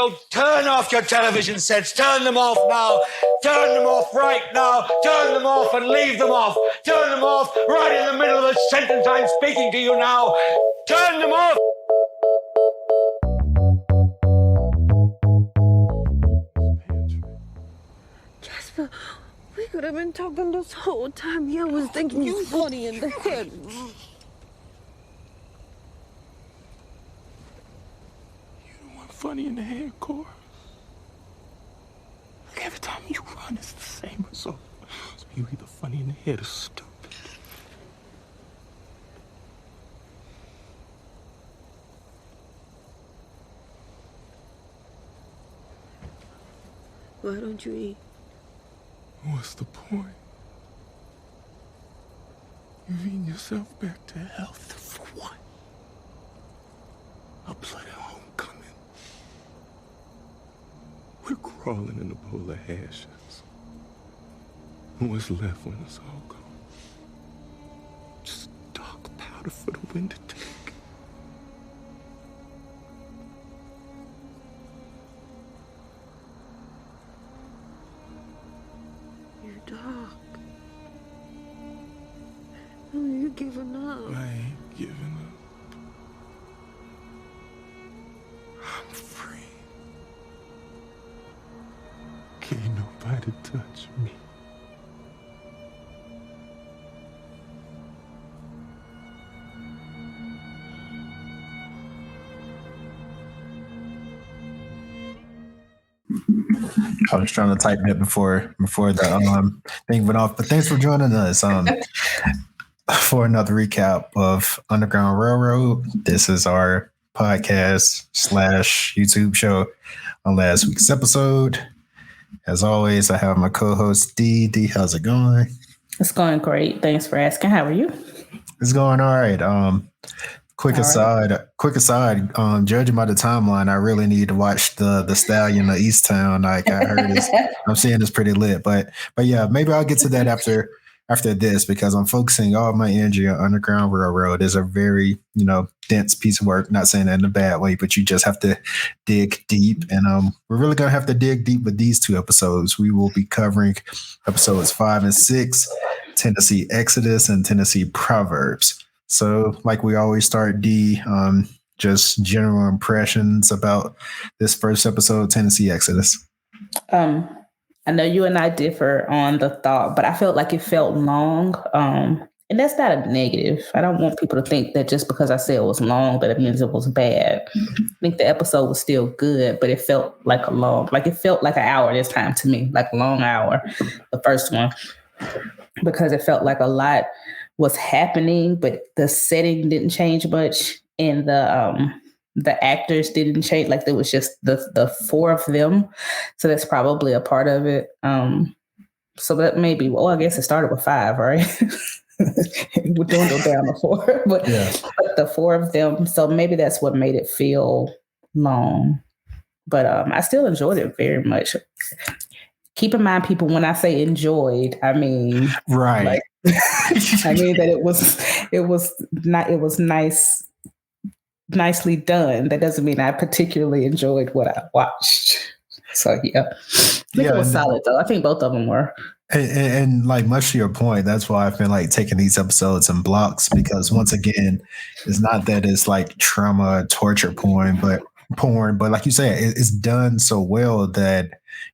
world, turn off your television sets. Turn them off now. Turn them off right now. Turn them off and leave them off. Turn them off right in the middle of the sentence I'm speaking to you now. Turn them off. Jasper, we could have been talking this whole time. Yeah, I was thinking you funny in the head. Funny in the head, Cora. Look, every time you run, it's the same result. So you either funny in the head or stupid. Why don't you eat? What's the point? You've eaten yourself back to health for what? A bloody homecoming. We're crawling in a bowl of ashes. And what's left when it's all gone? Just dark powder for the wind to take. You're dark. Oh, you're giving up. I ain't giving up. I'm free. Can't nobody touch me. I was trying to type that before the thing went off. But thanks for joining us for another recap of Underground Railroad. This is our podcast / YouTube show on last week's episode. As always, I have my co-host D. D, how's it going? It's going great. Thanks for asking. How are you? It's going all right. Quick aside, judging by the timeline, I really need to watch the Stallion of East Town. Like I heard I'm seeing it's pretty lit. But yeah, maybe I'll get to that after this, because I'm focusing all of my energy on Underground Railroad. It's a very, dense piece of work. Not saying that in a bad way, but you just have to dig deep. And we're really going to have to dig deep with these two episodes. We will be covering episodes 5 and 6, Tennessee Exodus and Tennessee Proverbs. So like we always start, D, just general impressions about this first episode, Tennessee Exodus. I know you and I differ on the thought, but I felt like it felt long. And that's not a negative. I don't want people to think that just because I said it was long, that it means it was bad. I think the episode was still good, but it felt like it felt like an hour this time to me, like a long hour, the first one, because it felt like a lot was happening, but the setting didn't change much, and the actors didn't change. Like there was just the 4 of them, so that's probably a part of it. So that maybe, I guess it started with 5, right? We're doing go down to 4, but the 4 of them. So maybe that's what made it feel long. But I still enjoyed it very much. Keep in mind, people, when I say enjoyed, I mean right. I mean that it was nicely done. That doesn't mean I particularly enjoyed what I watched. So yeah, I think it was solid though. I think both of them were. And like much to your point, that's why I've been like taking these episodes in blocks, because once again, it's not that it's like trauma, torture porn, but like you say, it's done so well that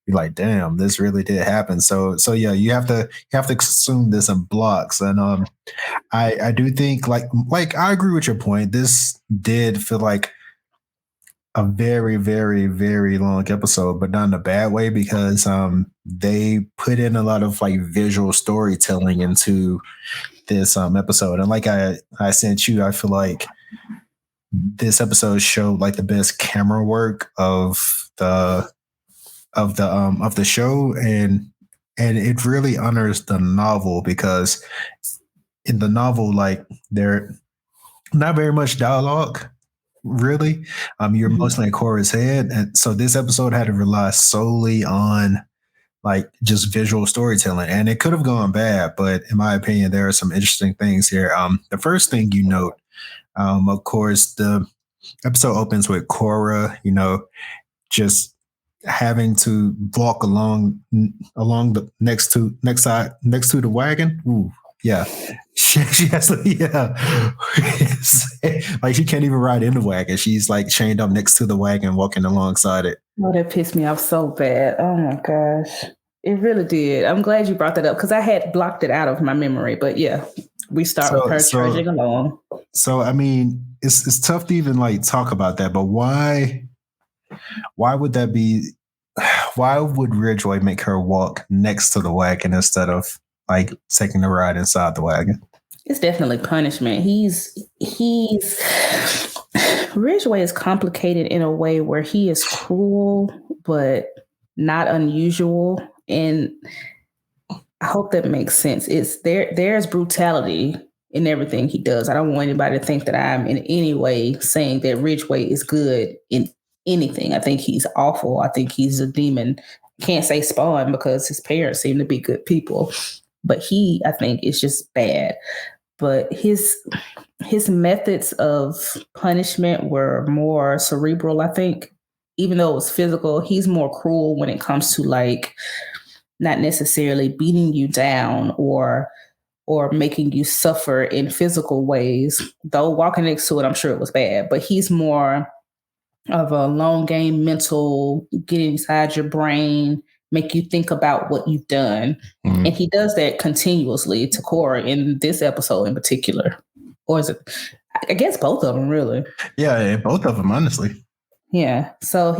you're like, damn, this really did happen. So yeah, you have to consume this in blocks. And I do think like I agree with your point. This did feel like a very, very, very long episode, but not in a bad way, because they put in a lot of like visual storytelling into this episode. And like I sent you, I feel like this episode showed like the best camera work of the show, and it really honors the novel, because in the novel, like there not very much dialogue, really. You're mostly in Cora's head, and so this episode had to rely solely on like just visual storytelling, and it could have gone bad, but in my opinion, there are some interesting things here. The first thing you note, of course, the episode opens with Cora, just having to walk along the next to the wagon. Ooh, yeah. She has to, yeah. Like she can't even ride in the wagon. She's like chained up next to the wagon, walking alongside it. Oh, that pissed me off so bad. Oh my gosh. It really did. I'm glad you brought that up because I had blocked it out of my memory. But yeah, we start with her trudging along. So I mean, it's tough to even like talk about that, but why would that be? Why would Ridgeway make her walk next to the wagon instead of like taking the ride inside the wagon? It's definitely punishment. Ridgeway is complicated in a way where he is cruel, but not unusual. And I hope that makes sense. There's brutality in everything he does. I don't want anybody to think that I'm in any way saying that Ridgeway is good in anything. I think he's awful. I think he's a demon. Can't say spawn because his parents seem to be good people. But he, I think, is just bad. But his methods of punishment were more cerebral, I think. Even though it was physical, he's more cruel when it comes to like not necessarily beating you down or making you suffer in physical ways. Though walking next to it, I'm sure it was bad. But he's more of a long game mental, get inside your brain, make you think about what you've done. Mm-hmm. And he does that continuously to Cora in this episode in particular. Or is it, I guess both of them really. Yeah, both of them, honestly. Yeah. So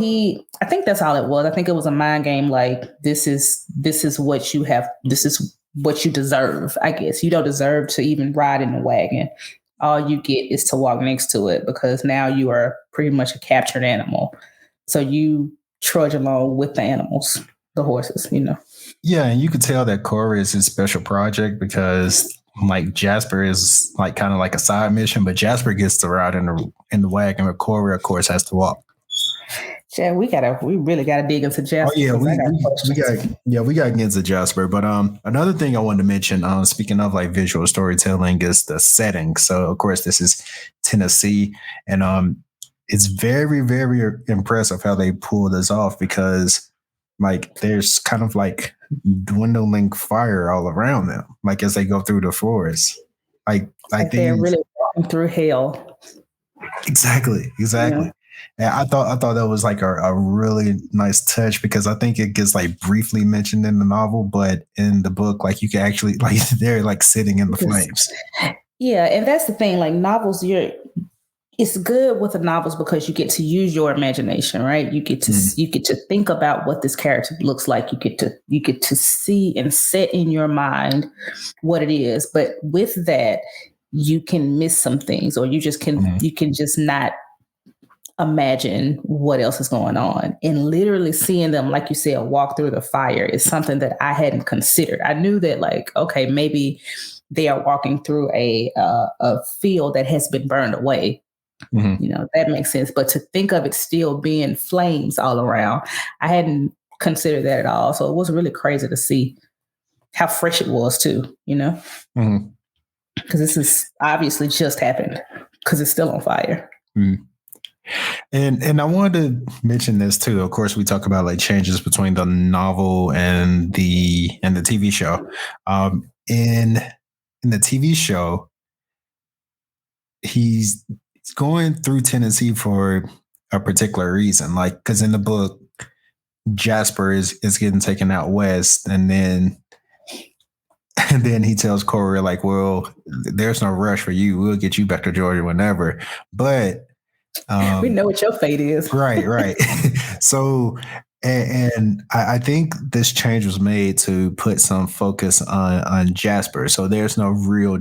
I think that's all it was. I think it was a mind game. Like, this is what you have. This is what you deserve. I guess you don't deserve to even ride in the wagon. All you get is to walk next to it because now you are pretty much a captured animal. So you trudge along with the animals, the horses, you know. Yeah, and you could tell that Cora is his special project because like Jasper is like kind of like a side mission, but Jasper gets to ride in the wagon, but Cora, of course, has to walk. Yeah, we really gotta dig into Jasper. Oh yeah, we gotta get into Jasper. But another thing I wanted to mention, speaking of like visual storytelling, is the setting. So of course this is Tennessee, and it's very, very impressive how they pull this off because like there's kind of like dwindling fire all around them, like as they go through the forest, like they're really walking through hell. Exactly. Yeah. And I thought that was like a really nice touch because I think it gets like briefly mentioned in the novel, but in the book, like you can actually like they're like sitting in the flames. Yeah, and that's the thing. Like novels, it's good with the novels because you get to use your imagination, right? You get to think about what this character looks like. You get to see and set in your mind what it is. But with that, you can miss some things, or you can just not imagine what else is going on. And literally seeing them, like you said, walk through the fire is something that I hadn't considered. I knew that like, okay, maybe they are walking through a field that has been burned away. Mm-hmm. You know, that makes sense. But to think of it still being flames all around, I hadn't considered that at all. So it was really crazy to see how fresh it was too, you know, because this is obviously just happened because it's still on fire. Mm. And I wanted to mention this too. Of course, we talk about like changes between the novel and the TV show. In the TV show, he's going through Tennessee for a particular reason. Like, because in the book, Jasper is getting taken out west, and then he tells Cora like, "Well, there's no rush for you. We'll get you back to Georgia whenever." But we know what your fate is. Right. So, and I think this change was made to put some focus on Jasper. So there's no real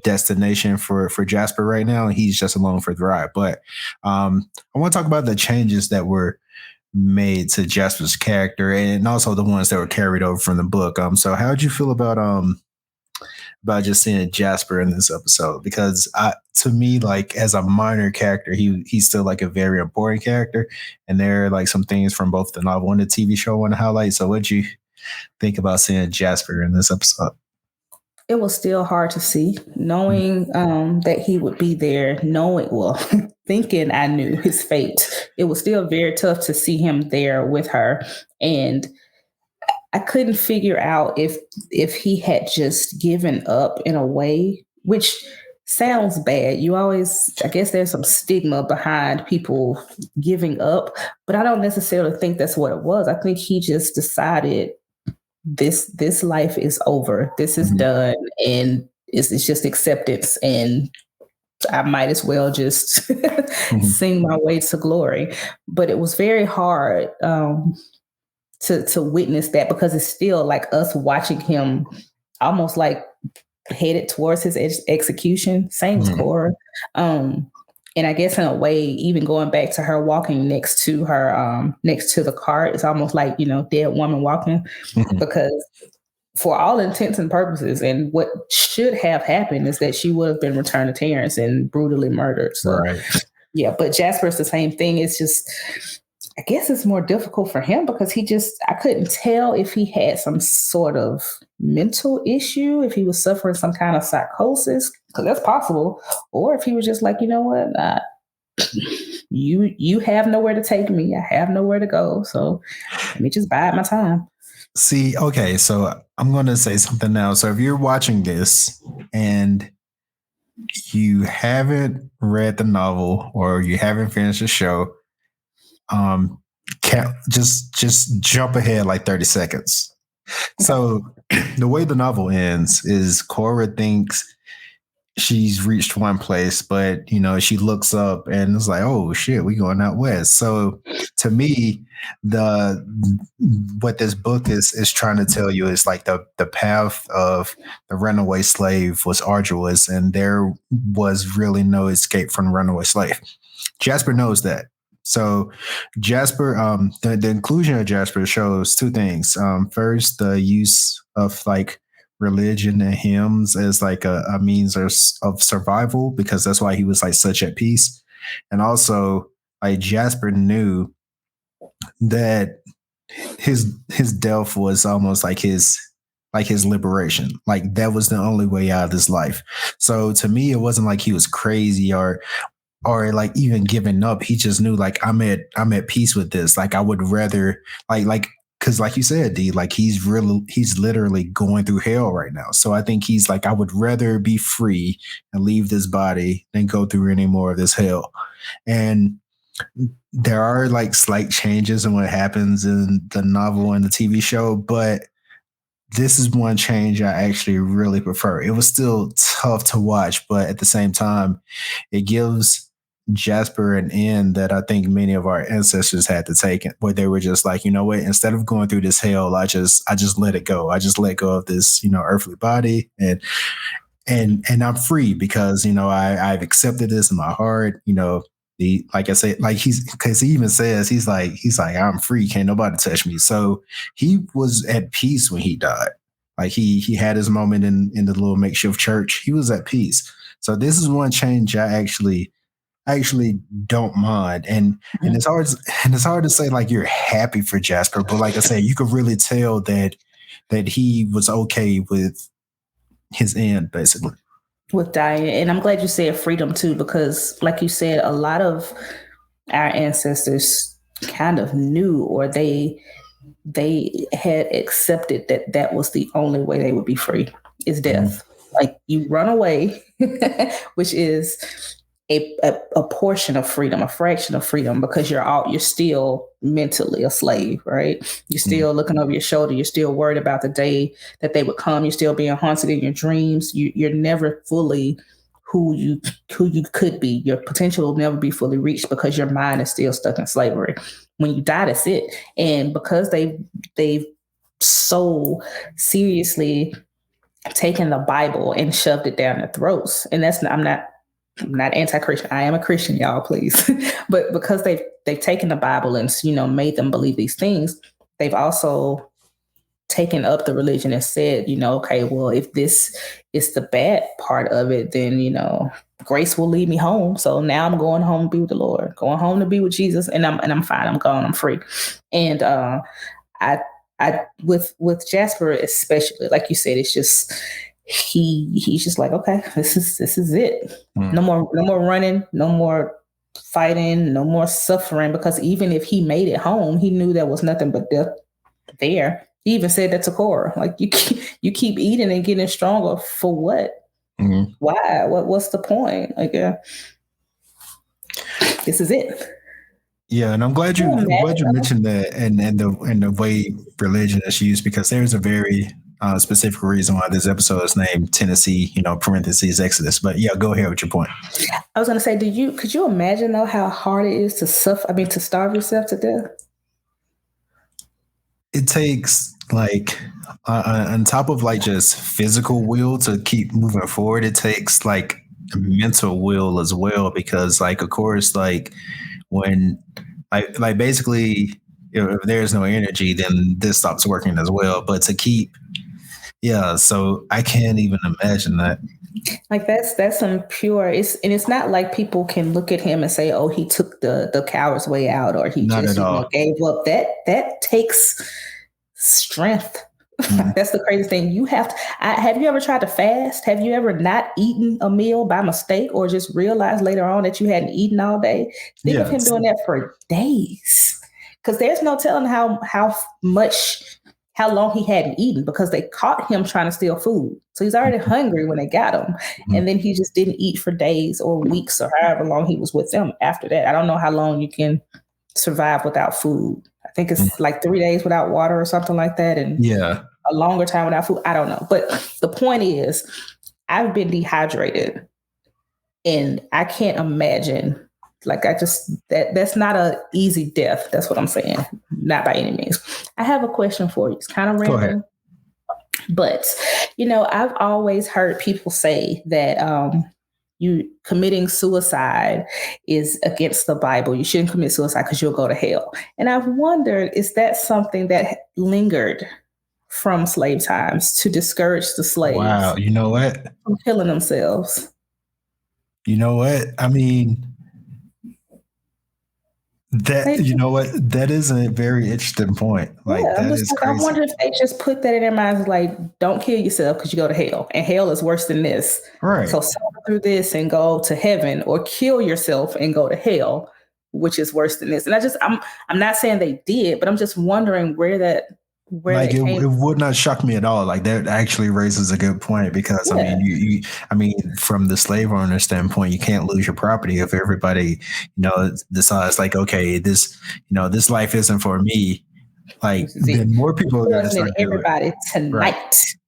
destination for Jasper right now. He's just along for the ride. But I want to talk about the changes that were made to Jasper's character and also the ones that were carried over from the book. So how did you feel about just seeing Jasper in this episode? Because to me, like as a minor character, he's still like a very important character, and there are like some things from both the novel and the TV show I want to highlight. So what'd you think about seeing Jasper in this episode? It was still hard to see, knowing that he would be there, thinking I knew his fate, it was still very tough to see him there with her. And I couldn't figure out if he had just given up in a way, which sounds bad. You always, I guess there's some stigma behind people giving up, but I don't necessarily think that's what it was. I think he just decided this life is over. This is done, and it's just acceptance, and I might as well just sing my way to glory. But it was very hard to witness that, because it's still like us watching him almost like headed towards his execution. Same as Cora. And I guess in a way, even going back to her walking next to her, next to the cart, it's almost like, dead woman walking, because for all intents and purposes, and what should have happened is that she would have been returned to Terrence and brutally murdered. So, Right. yeah, but Jasper's the same thing. It's just, I guess it's more difficult for him because I couldn't tell if he had some sort of mental issue, if he was suffering some kind of psychosis, because that's possible, or if he was just like, you know what, you have nowhere to take me, I have nowhere to go, so let me just bide my time. See, okay, so I'm going to say something now. So if you're watching this and you haven't read the novel or you haven't finished the show, can't just jump ahead like 30 seconds. So the way the novel ends is Cora thinks she's reached one place, but she looks up and it's like, oh shit, we going out west. So to me, what this book is trying to tell you is like the path of the runaway slave was arduous, and there was really no escape from the runaway slave. Jasper knows that. So Jasper, the inclusion of Jasper shows two things. First, the use of like religion and hymns as like a means of survival, because that's why he was like such at peace. And also, like, Jasper knew that his death was almost like his liberation. Like, that was the only way out of this life. So to me, it wasn't like he was crazy or like even giving up. He just knew, like, I'm at peace with this. Like, I would rather because like you said, D, like he's literally going through hell right now. So I think he's like, I would rather be free and leave this body than go through any more of this hell. And there are like slight changes in what happens in the novel and the TV show, but this is one change I actually really prefer. It was still tough to watch, but at the same time, it gives Jasper an end that I think many of our ancestors had to take, where they were just like, you know what, instead of going through this hell, I just let it go. I just let go of this, earthly body, and I'm free because, I've accepted this in my heart. Like I said, like because he even says, he's like, I'm free. Can't nobody touch me. So he was at peace when he died. Like he had his moment in the little makeshift church. He was at peace. So this is one change I actually don't mind. And it's hard to say like you're happy for Jasper, but like I said, you could really tell that he was okay with his end, basically. With dying. And I'm glad you said freedom too, because like you said, a lot of our ancestors kind of knew, or they had accepted that was the only way they would be free, is death. Like, you run away, which is a portion of freedom, a fraction of freedom, because you're still mentally a slave, right? You're still looking over your shoulder. You're still worried about the day that they would come. You're still being haunted in your dreams. You're never fully who you could be. Your potential will never be fully reached because your mind is still stuck in slavery. When you die, that's it. And because they've so seriously taken the Bible and shoved it down their throats, and I'm not anti-Christian. I am a Christian, y'all, please. But because they've taken the Bible and, made them believe these things, they've also taken up the religion and said, okay, well, if this is the bad part of it, then, grace will lead me home. So now I'm going home to be with the Lord, going home to be with Jesus, and I'm fine. I'm gone. I'm free. And I with Jasper especially, like you said, it's just he's just like, okay, this is it. No more running, no more fighting, no more suffering, because even if he made it home, he knew there was nothing but death there. He even said that to Cora, like, you keep eating and getting stronger for what? Mm-hmm. Why? What's the point? Like, this is it. Yeah, and I'm glad you mentioned that and the way religion is used, because there's a very specific reason why this episode is named Tennessee, parentheses Exodus. But yeah, go ahead with your point. I was going to say, could you imagine though how hard it is to suffer? I mean, to starve yourself to death. It takes like on top of like just physical will to keep moving forward. It takes like mental will as well, because like of course like when like basically if there's no energy, then this stops working as well. But to keep, so I can't even imagine that. Like that's some pure. It's not like people can look at him and say, "Oh, he took the coward's way out," or he Not just at all. gave up. That takes strength. Mhm. That's the crazy thing. Have you ever tried to fast? Have you ever not eaten a meal by mistake, or just realized later on that you hadn't eaten all day? Think of him doing that for days, because there's no telling how long he hadn't eaten, because they caught him trying to steal food. So he's already hungry when they got him. Mm-hmm. And then he just didn't eat for days or weeks or however long he was with them after that. I don't know how long you can survive without food. I think it's like 3 days without water or something like that. And a longer time without food. I don't know. But the point is, I've been dehydrated and I can't imagine. Like that's not an easy death. That's what I'm saying. Not by any means. I have a question for you. It's kind of random. But, I've always heard people say that you committing suicide is against the Bible. You shouldn't commit suicide because you'll go to hell. And I've wondered, is that something that lingered from slave times to discourage the slaves? Wow. You know what? From killing themselves. You know what? I mean, that is a very interesting point. Like, that is crazy. I wonder if they just put that in their minds, like, don't kill yourself because you go to hell, and hell is worse than this. Right. So suffer through this and go to heaven, or kill yourself and go to hell, which is worse than this. And I'm not saying they did, but I'm just wondering where that it would not shock me at all. Like, that actually raises a good point, because I mean, from the slave owner standpoint, you can't lose your property if everybody, decides like, okay, this life isn't for me. Like, then more people are going to start everybody tonight.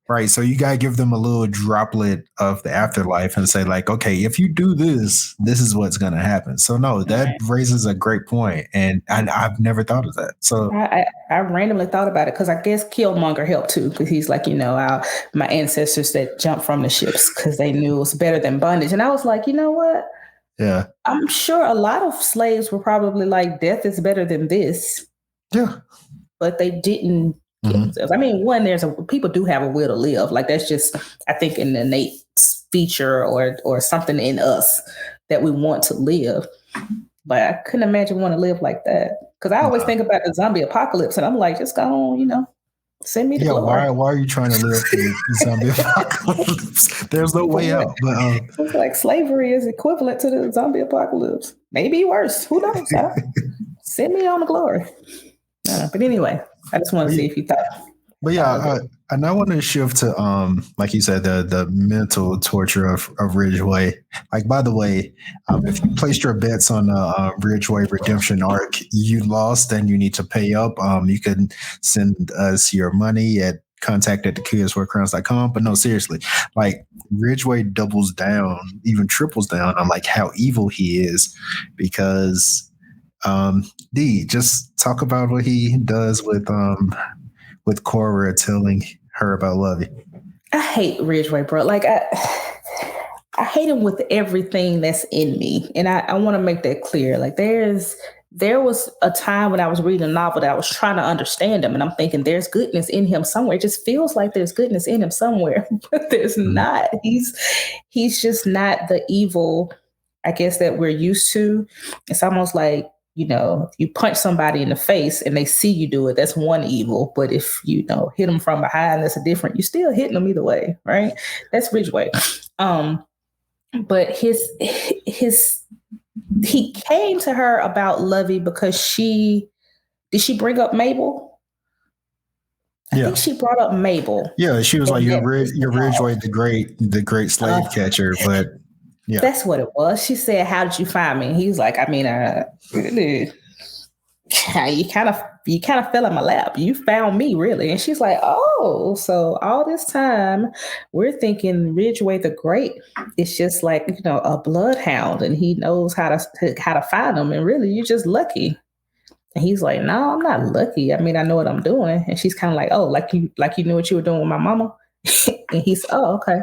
Right. So you got to give them a little droplet of the afterlife and say like, okay, if you do this, this is what's going to happen. So no, that raises a great point. And I've never thought of that. So I randomly thought about it because I guess Killmonger helped too. Because he's like, my ancestors that jumped from the ships because they knew it was better than bondage. And I was like, you know what? Yeah. I'm sure a lot of slaves were probably like, death is better than this. Yeah. But they didn't. I mean, people do have a will to live. Like, that's just, I think, an innate feature or something in us that we want to live. But I couldn't imagine wanting to live like that, because I always think about the zombie apocalypse, and I'm like, just go on, send me to glory. Why are you trying to live through the zombie apocalypse? There's no way out. But it's like slavery is equivalent to the zombie apocalypse. Maybe worse. Who knows? Send me on to glory. But anyway, I just want to see if you thought. But and I want to shift to like you said, the mental torture of Ridgeway. Like, by the way, if you placed your bets on the Ridgeway redemption arc, you lost and you need to pay up. You can send us your money at contact@thekidswearcrowns.com. But no, seriously, like, Ridgeway doubles down, even triples down on like how evil he is, because just talk about what he does with Cora telling her about Lovey. I hate Ridgeway, bro. Like, I hate him with everything that's in me, and I want to make that clear. Like, there was a time when I was reading a novel that I was trying to understand him, and I'm thinking there's goodness in him somewhere. It just feels like there's goodness in him somewhere, but there's not. He's just not the evil, I guess, that we're used to. It's almost like, you punch somebody in the face and they see you do it, that's one evil. But if you hit them from behind, that's a different. You're still hitting them either way, right? That's Ridgeway. But his he came to her about Lovey because did she bring up Mabel? I think she brought up Mabel. Yeah, she was like, "You're Ridgeway, the great slave catcher." But yeah, that's what it was. She said, "How did you find me?" He's like, "I mean, you kind of fell in my lap. You found me, really." And she's like, "Oh, so all this time we're thinking Ridgeway the Great is just like, a bloodhound, and he knows how to find them. And really, you're just lucky." And he's like, "No, I'm not lucky. I mean, I know what I'm doing." And she's kind of like, "Oh, like you knew what you were doing with my mama." And he's, "Oh, okay.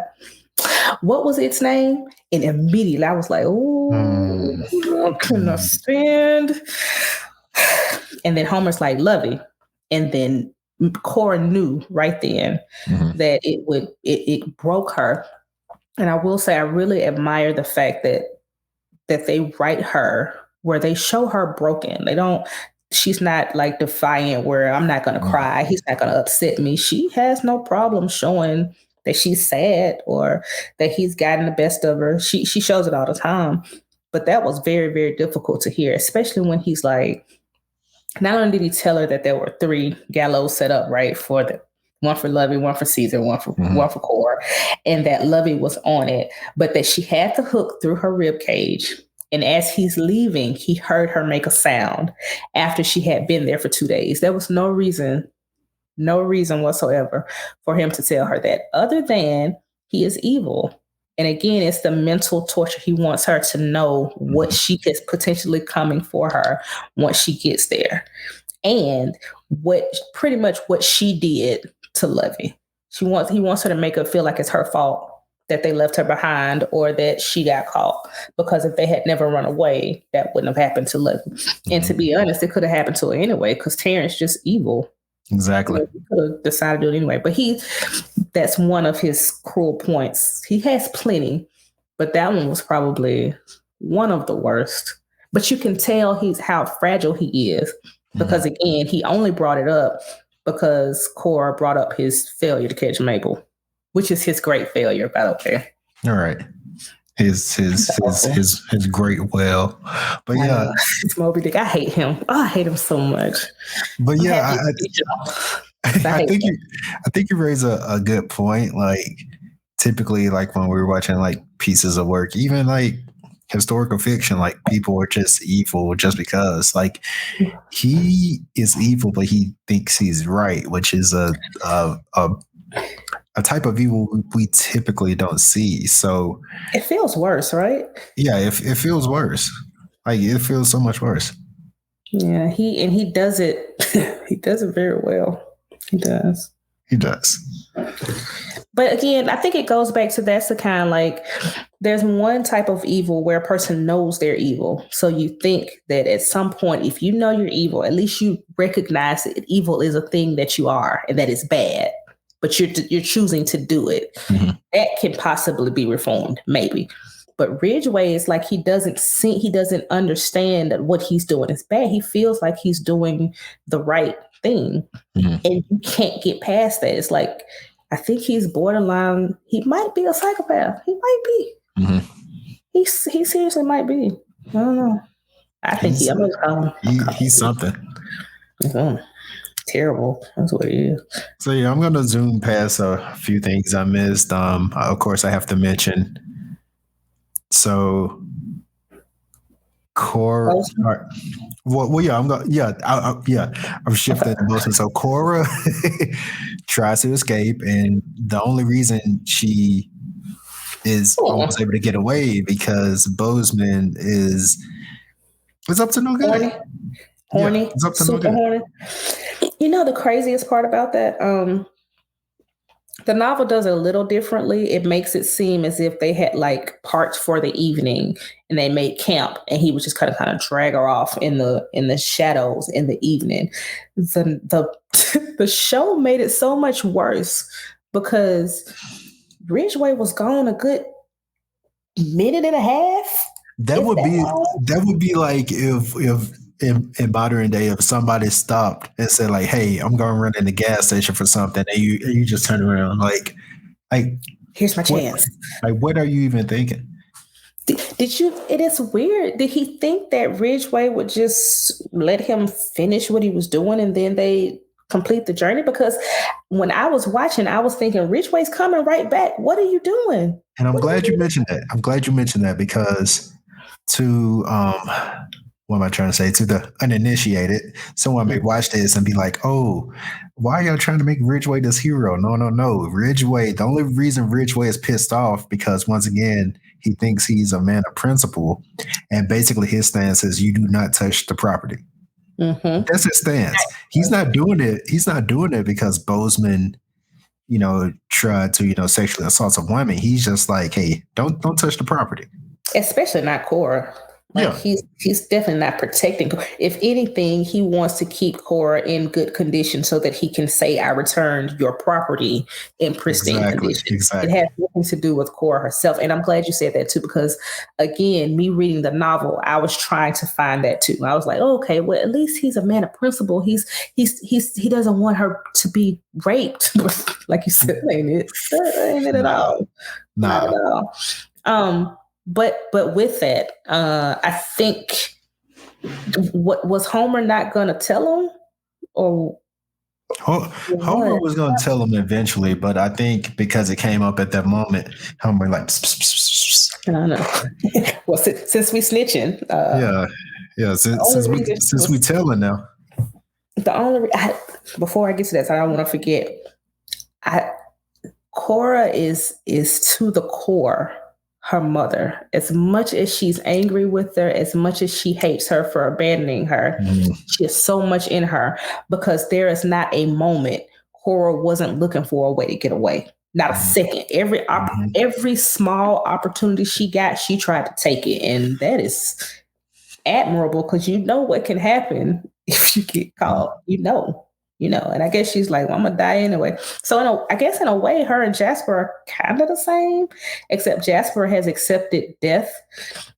What was its name?" And immediately I was like, "Oh, I cannot stand." And then Homer's like, "Lovey." And then Cora knew right then that it broke her. And I will say, I really admire the fact that they write her where they show her broken. She's not like defiant where I'm not going to cry. He's not going to upset me. She has no problem showing that she's sad or that he's gotten the best of her. She shows it all the time. But that was very, very difficult to hear, especially when he's like, not only did he tell her that there were 3 gallows set up, right, for one for Lovey, one for Caesar, one for Cora, and that Lovey was on it, but that she had the hook through her rib cage. And as he's leaving, he heard her make a sound after she had been there for 2 days. There was no reason whatsoever for him to tell her that, other than he is evil. And again, it's the mental torture. He wants her to know what she is potentially coming for her once she gets there. And pretty much what she did to Lovey. He wants her to make her feel like it's her fault that they left her behind or that she got caught. Because if they had never run away, that wouldn't have happened to Lovey. And to be honest, it could have happened to her anyway, because Terrence just evil. Exactly. He could have decided to do it anyway. But that's one of his cruel points. He has plenty, but that one was probably one of the worst. But you can tell how fragile he is, because again, he only brought it up because Cora brought up his failure to catch Mabel, which is his great failure, by the way. All right. His great will. But yeah. It's Moby Dick. I hate him. Oh, I hate him so much. But yeah, I think you raise a good point. Like, typically, like when we were watching like pieces of work, even like historical fiction, like people are just evil just because. Like, he is evil, but he thinks he's right, which is a type of evil we typically don't see. So it feels worse, right? Yeah, it feels worse. Like, it feels so much worse. Yeah, he does it. He does it very well. He does. But again, I think it goes back to that's the kind, like, there's one type of evil where a person knows they're evil. So you think that at some point, if you know you're evil, at least you recognize that evil is a thing that you are and that it's bad, but you're choosing to do it. That can possibly be reformed, maybe. But Ridgeway is like, he doesn't understand that what he's doing is bad. He feels like he's doing the right thing. And you can't get past that. It's like, I think he's borderline. He might be a psychopath. He might be. He seriously might be. I don't know. I think he's something. Terrible. That's what he is. So yeah, I'm gonna zoom past a few things I missed. Of course, I have to mention. So, Cora. Well, yeah, I'm shifting to Bozeman. So Cora tries to escape, and the only reason she is almost able to get away because Bozeman is up to no good. Horny. Yeah, it's up to no good. Horny. You know the craziest part about that? The novel does it a little differently. It makes it seem as if they had like parts for the evening and they made camp, and he was just kind of drag her off in the shadows in the evening. The show made it so much worse because Ridgeway was gone a good minute and a half. That would be like if in modern day, if somebody stopped and said like, "Hey, I'm going to run in the gas station for something," and you just turn around like, here's my chance. Like, what are you even thinking? Did you? It is weird. Did he think that Ridgeway would just let him finish what he was doing and then they complete the journey? Because when I was watching, I was thinking Ridgeway's coming right back. What are you doing? And I'm glad you mentioned that. I'm glad you mentioned that because to what am I trying to say? To the uninitiated, someone may watch this and be like, "Oh, why are y'all trying to make Ridgeway this hero?" No. Ridgeway. The only reason Ridgeway is pissed off because once again he thinks he's a man of principle, and basically his stance is you do not touch the property. Mm-hmm. That's his stance. He's not doing it. He's not doing it because Bozeman, tried to sexually assault a woman. He's just like, hey, don't touch the property. Especially not Cora. Like he's definitely not protecting. If anything, he wants to keep Cora in good condition so that he can say, "I returned your property in pristine condition." Exactly. It has nothing to do with Cora herself, and I'm glad you said that too, because again, me reading the novel, I was trying to find that too. I was like, oh, okay, well, at least he's a man of principle. He doesn't want her to be raped, like you said. Ain't it at all? Not at all. But with that, I think what was Homer not going to tell him, or Homer was going to tell him eventually, but I think because it came up at that moment, Homer like, pss, pss, pss, pss. I don't know. Well, since we snitching, Since we telling now. The only before I get to that, so I don't want to forget. Cora is to the core her mother. As much as she's angry with her, as much as she hates her for abandoning her, she has so much in her because there is not a moment Cora wasn't looking for a way to get away. Not a second. Every small opportunity she got, she tried to take it. And that is admirable because you know what can happen if you get caught. And I guess she's like, well, I'm gonna die anyway. So I guess in a way, her and Jasper are kind of the same, except Jasper has accepted death,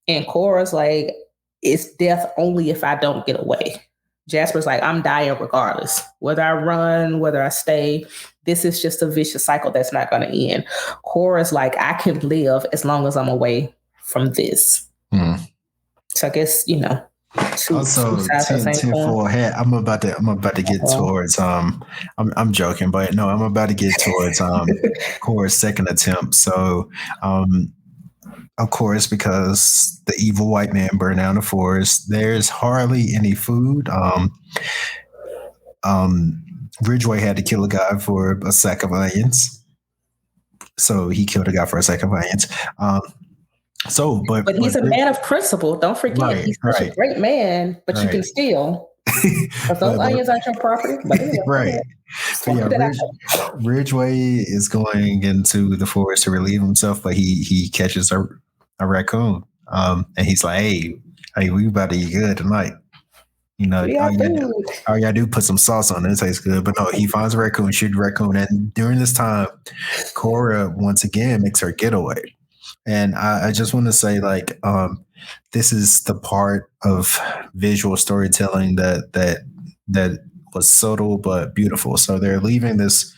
and Cora's like, it's death only if I don't get away. Jasper's like, I'm dying regardless, whether I run, whether I stay. This is just a vicious cycle that's not going to end. Cora's like, I can live as long as I'm away from this. So I guess Also, 10-4 hat. I'm about to get towards. I'm joking, but no, I'm about to get towards Cora's second attempt. So, of course, because the evil white man burned down the forest, there's hardly any food. Ridgeway had to kill a guy for a sack of onions, so he killed a guy for a sack of onions. But he's a man of principle. Don't forget, he's such a great man, but you can steal. Because those onions aren't your property. But anyway, right. So Ridgeway is going into the forest to relieve himself, but he catches a raccoon. And he's like, hey, we about to eat good tonight. All you gotta do put some sauce on it. It tastes good. But no, he finds a raccoon, shoots a raccoon. And during this time, Cora once again makes her getaway. And I just want to say, this is the part of visual storytelling that was subtle but beautiful. So they're leaving this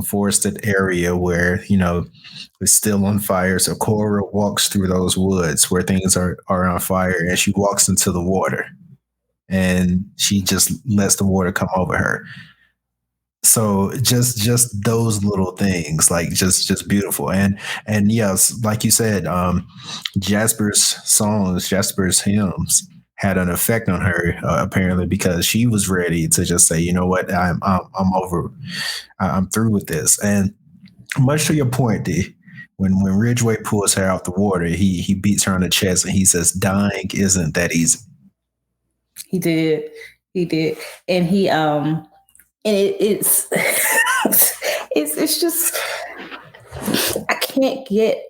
forested area where it's still on fire. So Cora walks through those woods where things are on fire, and she walks into the water, and she just lets the water come over her. So just those little things, just beautiful. And yes, like you said, Jasper's hymns had an effect on her, apparently, because she was ready to just say, you know what, I'm over, I'm through with this. And much to your point, D, when Ridgeway pulls her out the water, he beats her on the chest and he says, dying isn't that easy. He did. And he and it's it's just, I can't get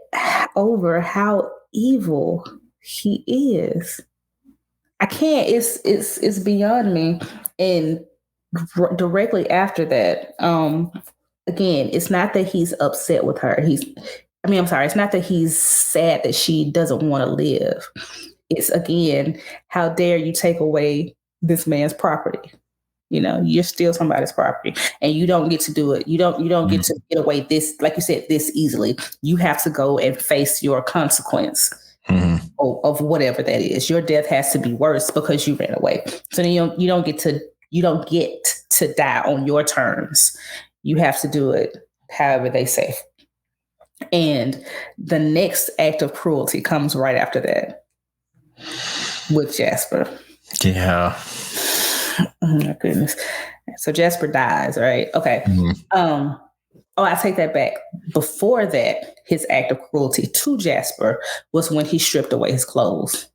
over how evil he is. I can't. It's beyond me. And directly after that, again, it's not that he's upset with her. It's not that he's sad that she doesn't want to live. It's, again, how dare you take away this man's property? You steal somebody's property and you don't get to do it. You don't get to get away this, like you said, this easily. You have to go and face your consequence. of whatever that is. Your death has to be worse because you ran away. So then you don't get to die on your terms. You have to do it however they say. And the next act of cruelty comes right after that with Jasper. Yeah. Oh my goodness. So Jasper dies, right? Okay. I take that back. Before that, his act of cruelty to Jasper was when he stripped away his clothes.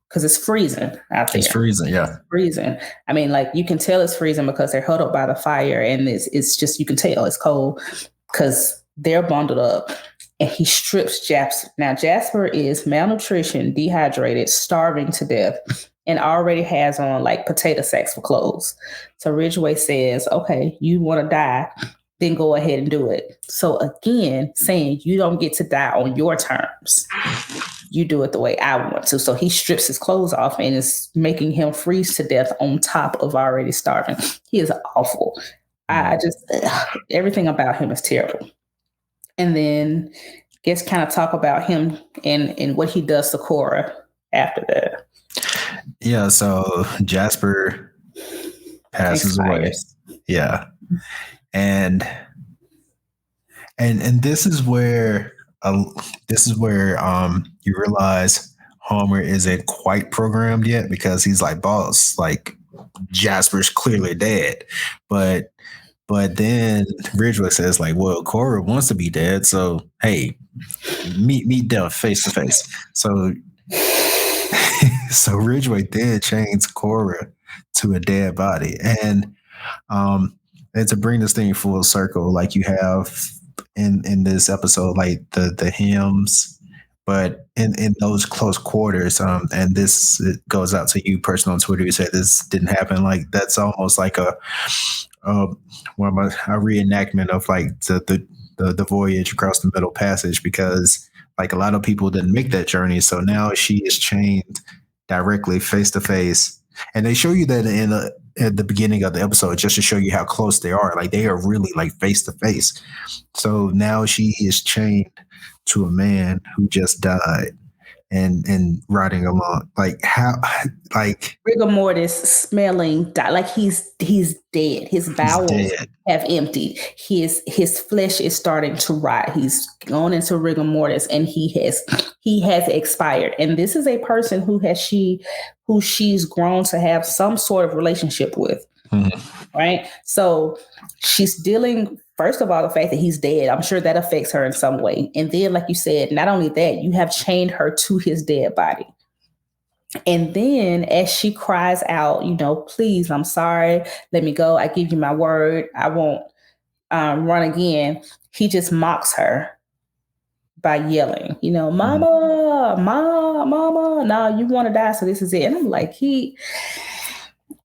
Because it's freezing out there. It's freezing, yeah. Freezing. I mean, like, you can tell it's freezing because they're huddled by the fire, and it's just, you can tell it's cold because they're bundled up, and he strips Jasper. Now, Jasper is malnutrition, dehydrated, starving to death, and already has on like potato sacks for clothes. So Ridgeway says, okay, you want to die, then go ahead and do it. So again, saying you don't get to die on your terms. You do it the way I want to. So he strips his clothes off and is making him freeze to death on top of already starving. He is awful. I just, everything about him is terrible. And then let's kind of talk about him and what he does to Cora after that. Yeah, so Jasper passes away. Yeah. And this is where you realize Homer isn't quite programmed yet, because he's like, boss, like Jasper's clearly dead. But then Ridgeway says, like, well, Cora wants to be dead, so hey, meet death face to face. So Ridgeway did change Cora to a dead body. And to bring this thing full circle, like you have in this episode, like the hymns, but in those close quarters, and this it goes out to you personal on Twitter. You said this didn't happen. Like, that's almost like a reenactment of like the voyage across the Middle Passage, because like a lot of people didn't make that journey. So now she is chained directly face to face, and they show you that at the beginning of the episode, just to show you how close they are. Like, they are really like face to face. So now she is chained to a man who just died and riding along. Like, how, like rigor mortis, smelling, like he's dead. His bowels have emptied. His flesh is starting to rot. He's gone into rigor mortis, and he has expired. And this is a person who she's grown to have some sort of relationship with. Right? So she's dealing, first of all, the fact that he's dead. I'm sure that affects her in some way. And then, like you said, not only that, you have chained her to his dead body. And then as she cries out, please, I'm sorry, let me go. I give you my word. I won't run again. He just mocks her by yelling, mama, mama, no, you want to die. So this is it. And I'm like,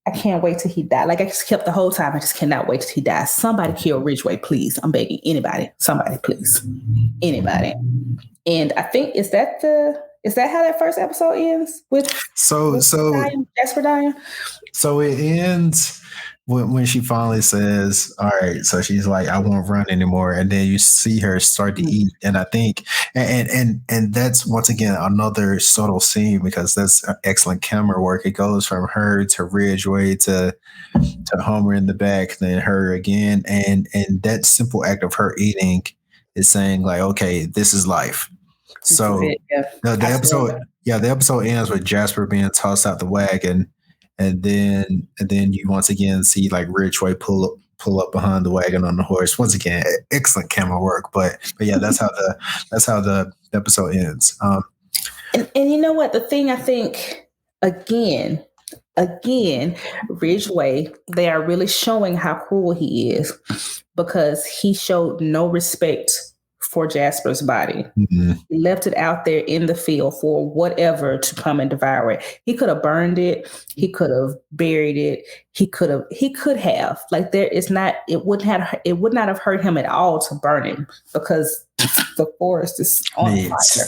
I can't wait till he dies. Like, I just kept the whole time. I just cannot wait till he dies. Somebody kill Ridgeway, please. I'm begging anybody. Somebody, please. Anybody. And I think, is that how that first episode ends? With Jasper dying? So it ends when she finally says, all right, so she's like, I won't run anymore. And then you see her start to eat. And I think, and that's once again another subtle scene, because that's excellent camera work. It goes from her to Ridgeway to Homer in the back, then her again. And that simple act of her eating is saying, like, okay, this is life. So the episode ends with Jasper being tossed out the wagon. And then you once again see like Ridgeway pull up behind the wagon on the horse. Once again, excellent camera work. But yeah, that's how the episode ends. And you know what? The thing I think again, Ridgeway, they are really showing how cruel he is, because he showed no respect for Jasper's body. Mm-hmm. He left it out there in the field for whatever to come and devour it. He could have burned it. He could have buried it. He could have. Like, it would not have hurt him at all to burn him, because the forest is on fire.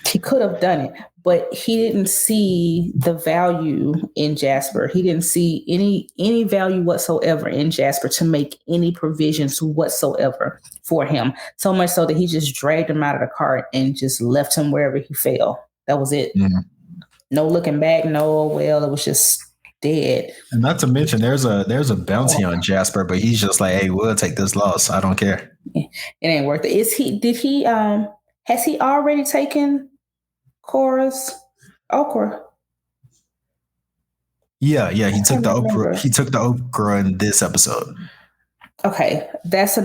He could have done it, but he didn't see the value in Jasper. He didn't see any value whatsoever in Jasper to make any provisions whatsoever for him. So much so that he just dragged him out of the cart and just left him wherever he fell. That was it. Mm-hmm. No looking back. No, well, it was just dead. And not to mention, there's a bounty on Jasper, but he's just like, hey, we'll take this loss. I don't care. It ain't worth it. Has he already taken Cora's okra? Yeah, he took the okra. He took the okra in this episode. Okay, that's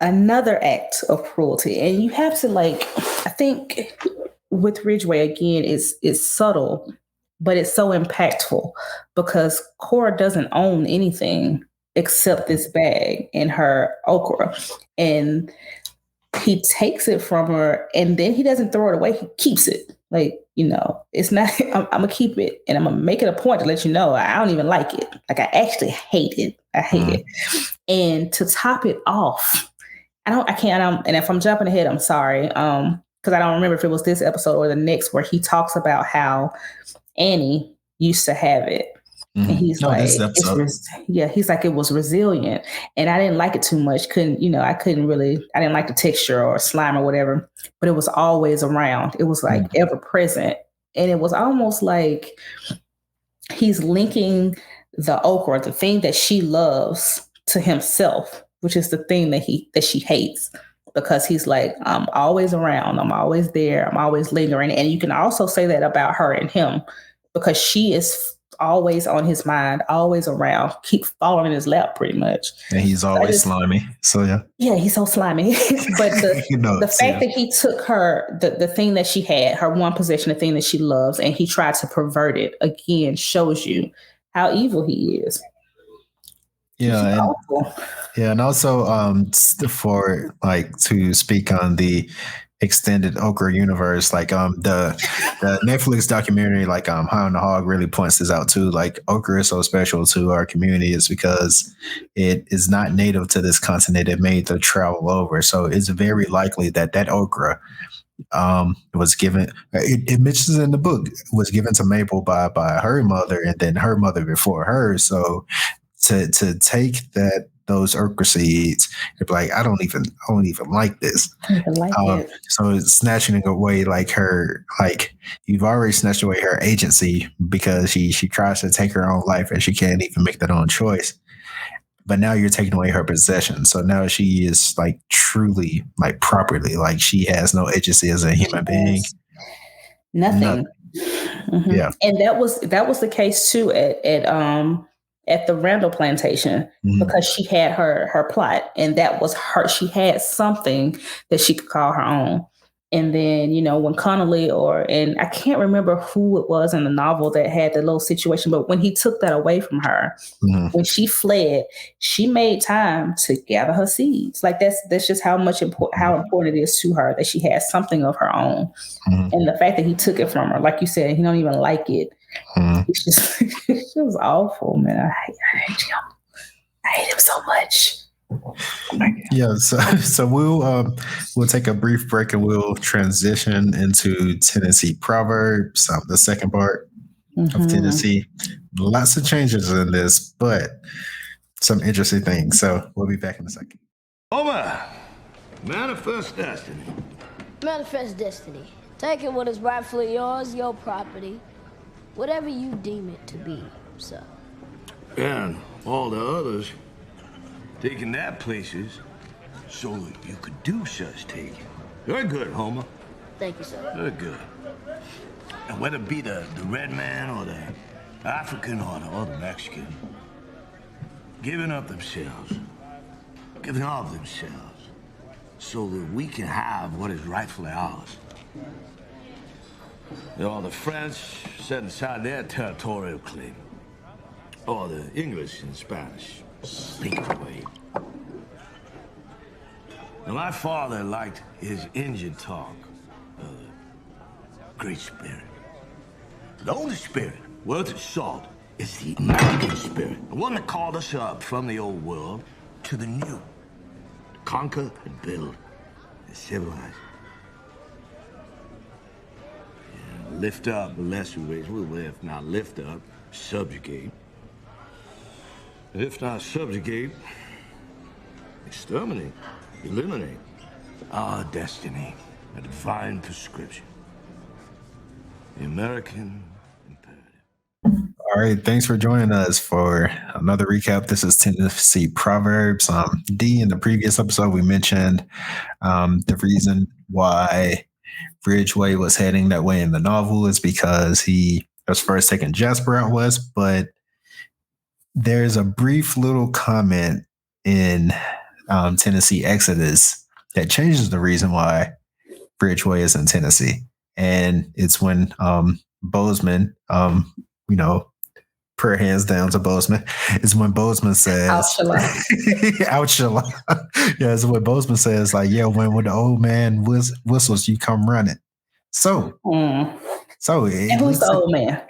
another act of cruelty, and you have to I think with Ridgeway again, it's subtle, but it's so impactful because Cora doesn't own anything except this bag and her okra, and he takes it from her, and then he doesn't throw it away. He keeps it. It's not, I'm going to keep it, and I'm going to make it a point to let you know I don't even like it. I actually hate it. I hate it. And to top it off, and if I'm jumping ahead, I'm sorry. Because I don't remember if it was this episode or the next where he talks about how Annie used to have it. And he's he's like, it was resilient, and I didn't like it too much. I didn't like the texture or slime or whatever, but it was always around. It was like ever present. And it was almost like he's linking the okra, the thing that she loves, to himself, which is the thing that she hates, because he's like, I'm always around. I'm always there. I'm always lingering. And you can also say that about her and him, because she is always on his mind, always around, keep falling in his lap pretty much. And he's always slimy. So yeah, he's so slimy. But the fact that he took her, the thing that she had, her one possession, the thing that she loves, and he tried to pervert it again, shows you how evil he is. Yeah, and also for to speak on the extended okra universe, the Netflix documentary High on the Hog really points this out too. Okra is so special to our community is because it is not native to this continent. It made the travel over, so it's very likely that okra was given, it mentions in the book, was given to Mabel by her mother, and then her mother before her. So to take those okra seeds, they're like, I don't even like this. So it's snatching away you've already snatched away her agency, because she tries to take her own life and she can't even make that own choice. But now you're taking away her possession. So now she is truly property. She has no agency as a human being. Nothing. Mm-hmm. Yeah. And that was the case too at the Randall plantation, because she had her plot, and that was her. She had something that she could call her own. And then, when Connolly and I can't remember who it was in the novel that had the little situation, but when he took that away from her, when she fled, she made time to gather her seeds. That's just how important it is to her that she has something of her own. And the fact that he took it from her, like you said, he don't even like it. It's just, it was awful, man. I hate him. I hate him so much. Yeah, so we'll take a brief break and we'll transition into Tennessee Proverbs, the second part of Tennessee. Lots of changes in this, but some interesting things. So we'll be back in a second. Over. Manifest destiny. Manifest destiny. Taking what is rightfully yours, your property, whatever you deem it to be, sir. And all the others taking their places so that you could do such taking. You're good, Homer. Thank you, sir. You're good. And whether it be the red man or the African or the Mexican, giving up themselves, giving of themselves, so that we can have what is rightfully ours. The French set aside their territorial claim, or the English and Spanish sneak away. Now, my father liked his Indian talk of the Great Spirit. The only spirit worth its salt is the American spirit, the one that called us up from the old world to the new, to conquer and build and civilize. Lift up, unless we raise, we'll lift. Now lift up, subjugate. If not subjugate, exterminate, eliminate. Our destiny, a divine prescription. The American imperative. All right, thanks for joining us for another recap. This is Tennessee Proverbs. D, in the previous episode, we mentioned the reason why Ridgeway was heading that way in the novel is because he was first taking Jasper out west, but there's a brief little comment in Tennessee Exodus that changes the reason why Ridgeway is in Tennessee. And it's when Bozeman, prayer hands down to Bozeman, is when Bozeman says, Ouchala. Yeah, it's when Bozeman says, like, yeah, when the old man whistles, you come running. So, and who's the old man?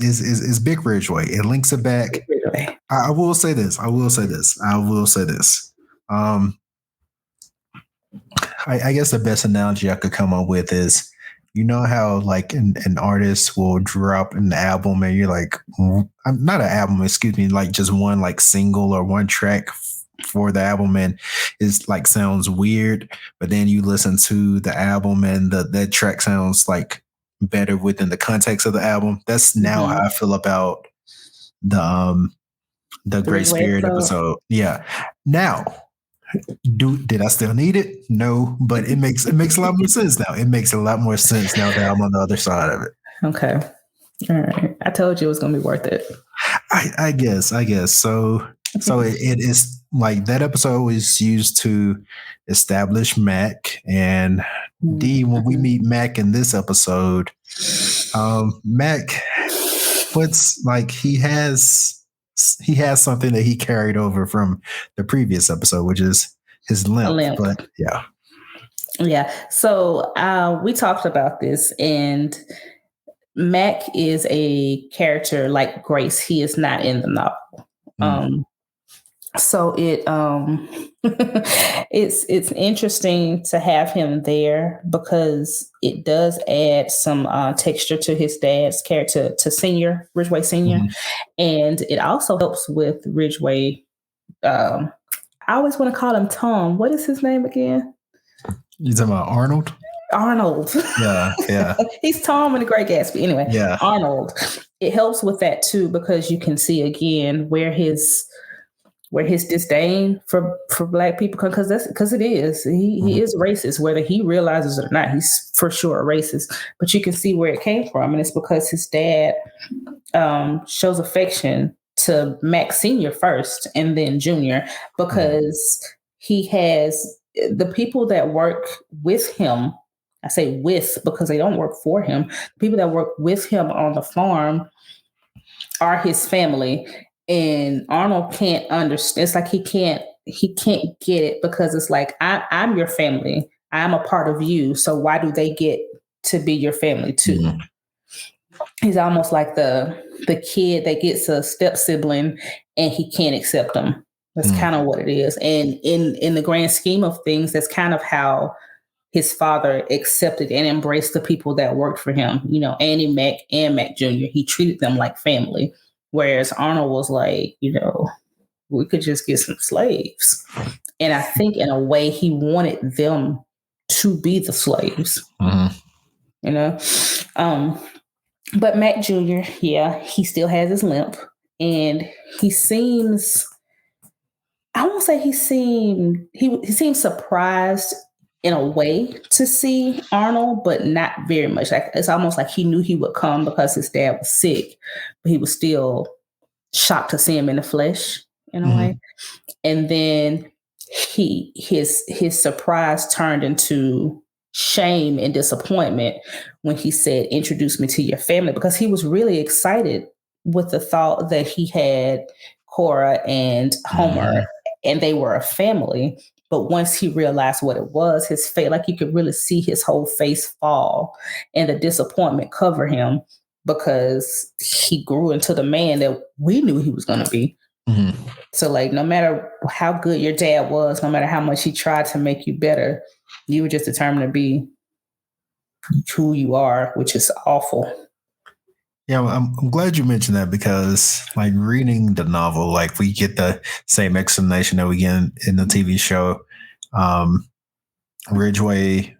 Is Big Ridgeway. It links it back. I will say this. I guess the best analogy I could come up with is, you know how like an artist will drop an album and you're like, not an album, excuse me, like just one like single or one track for the album and it's like sounds weird, but then you listen to the album and that track sounds like better within the context of the album. That's now how I feel about the Great Spirit episode. Yeah. Now, did I still need it? No, but it makes a lot more sense now. It makes a lot more sense now that I'm on the other side of it. Okay. All right. I told you it was going to be worth it. I guess. So it is like that episode was used to establish Mac and D. When we meet Mac in this episode, Mac puts like he has something that he carried over from the previous episode, which is his limp. But yeah. So we talked about this, and Mac is a character like Grace. He is not in the novel. So it it's interesting to have him there because it does add some texture to his dad's character, to Ridgeway Senior, and it also helps with Ridgeway. I always want to call him Tom. What is his name again? You talking about Arnold? Arnold. Yeah. He's Tom in The Great Gatsby. Anyway, yeah. Arnold. It helps with that too because you can see again where his disdain for Black people, because it is. He is racist, whether he realizes it or not. He's for sure a racist, but you can see where it came from, and it's because his dad shows affection to Mac Senior first, and then Junior, because he has the people that work with him. I say with because they don't work for him. The people that work with him on the farm are his family. And Arnold can't understand. It's like he can't get it because it's like, I'm your family. I'm a part of you. So why do they get to be your family too? He's almost like the kid that gets a step sibling and he can't accept them. That's kind of what it is. And in the grand scheme of things, that's kind of how his father accepted and embraced the people that worked for him. You know, Annie Mac and Mac Jr. He treated them like family. Whereas Arnold was like, we could just get some slaves. And I think in a way he wanted them to be the slaves, But Mac Jr., he still has his limp. And he seems, I won't say he seemed surprised in a way to see Arnold, but not very much. Like it's almost like he knew he would come because his dad was sick, but he was still shocked to see him in the flesh in a way. And then his surprise turned into shame and disappointment when he said, "Introduce me to your family," because he was really excited with the thought that he had Cora and Homer and they were a family. But once he realized what it was, his face, like you could really see his whole face fall and the disappointment cover him because he grew into the man that we knew he was going to be. So like, no matter how good your dad was, no matter how much he tried to make you better, you were just determined to be who you are, which is awful. Yeah, I'm glad you mentioned that because, like, reading the novel, like, we get the same explanation that we get in the TV show. Ridgeway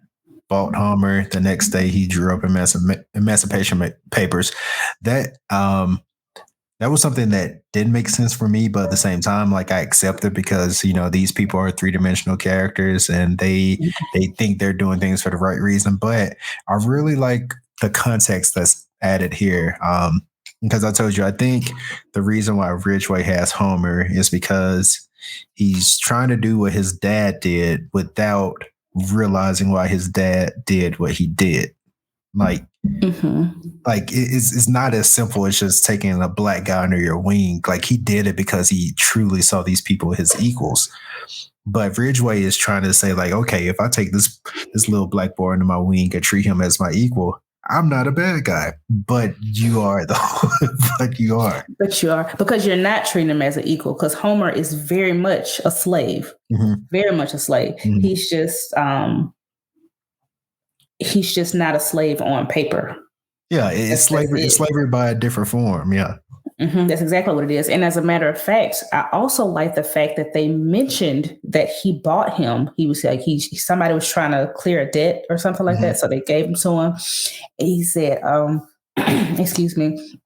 bought Homer. The next day, he drew up emancipation papers. That was something that didn't make sense for me, but at the same time, like, I accept it because, you know, these people are three-dimensional characters and they think they're doing things for the right reason. But I really like the context that's added here. Because I told you, I think the reason why Ridgeway has Homer is because he's trying to do what his dad did without realizing why his dad did what he did. Like, it's not as simple as just taking a black guy under your wing. Like, he did it because he truly saw these people as equals. But Ridgeway is trying to say, like, okay, if I take this little black boy under my wing and treat him as my equal, I'm not a bad guy. But you are, though. But you are. But you are, because you're not treating him as an equal, because Homer is very much a slave. Very much a slave. He's just not a slave on paper. Yeah, it's slavery. It's slavery by a different form. Yeah. That's exactly what it is. And as a matter of fact, I also like the fact that they mentioned that he bought him. He was like, somebody was trying to clear a debt or something like that. So they gave him to him. And he said, excuse me,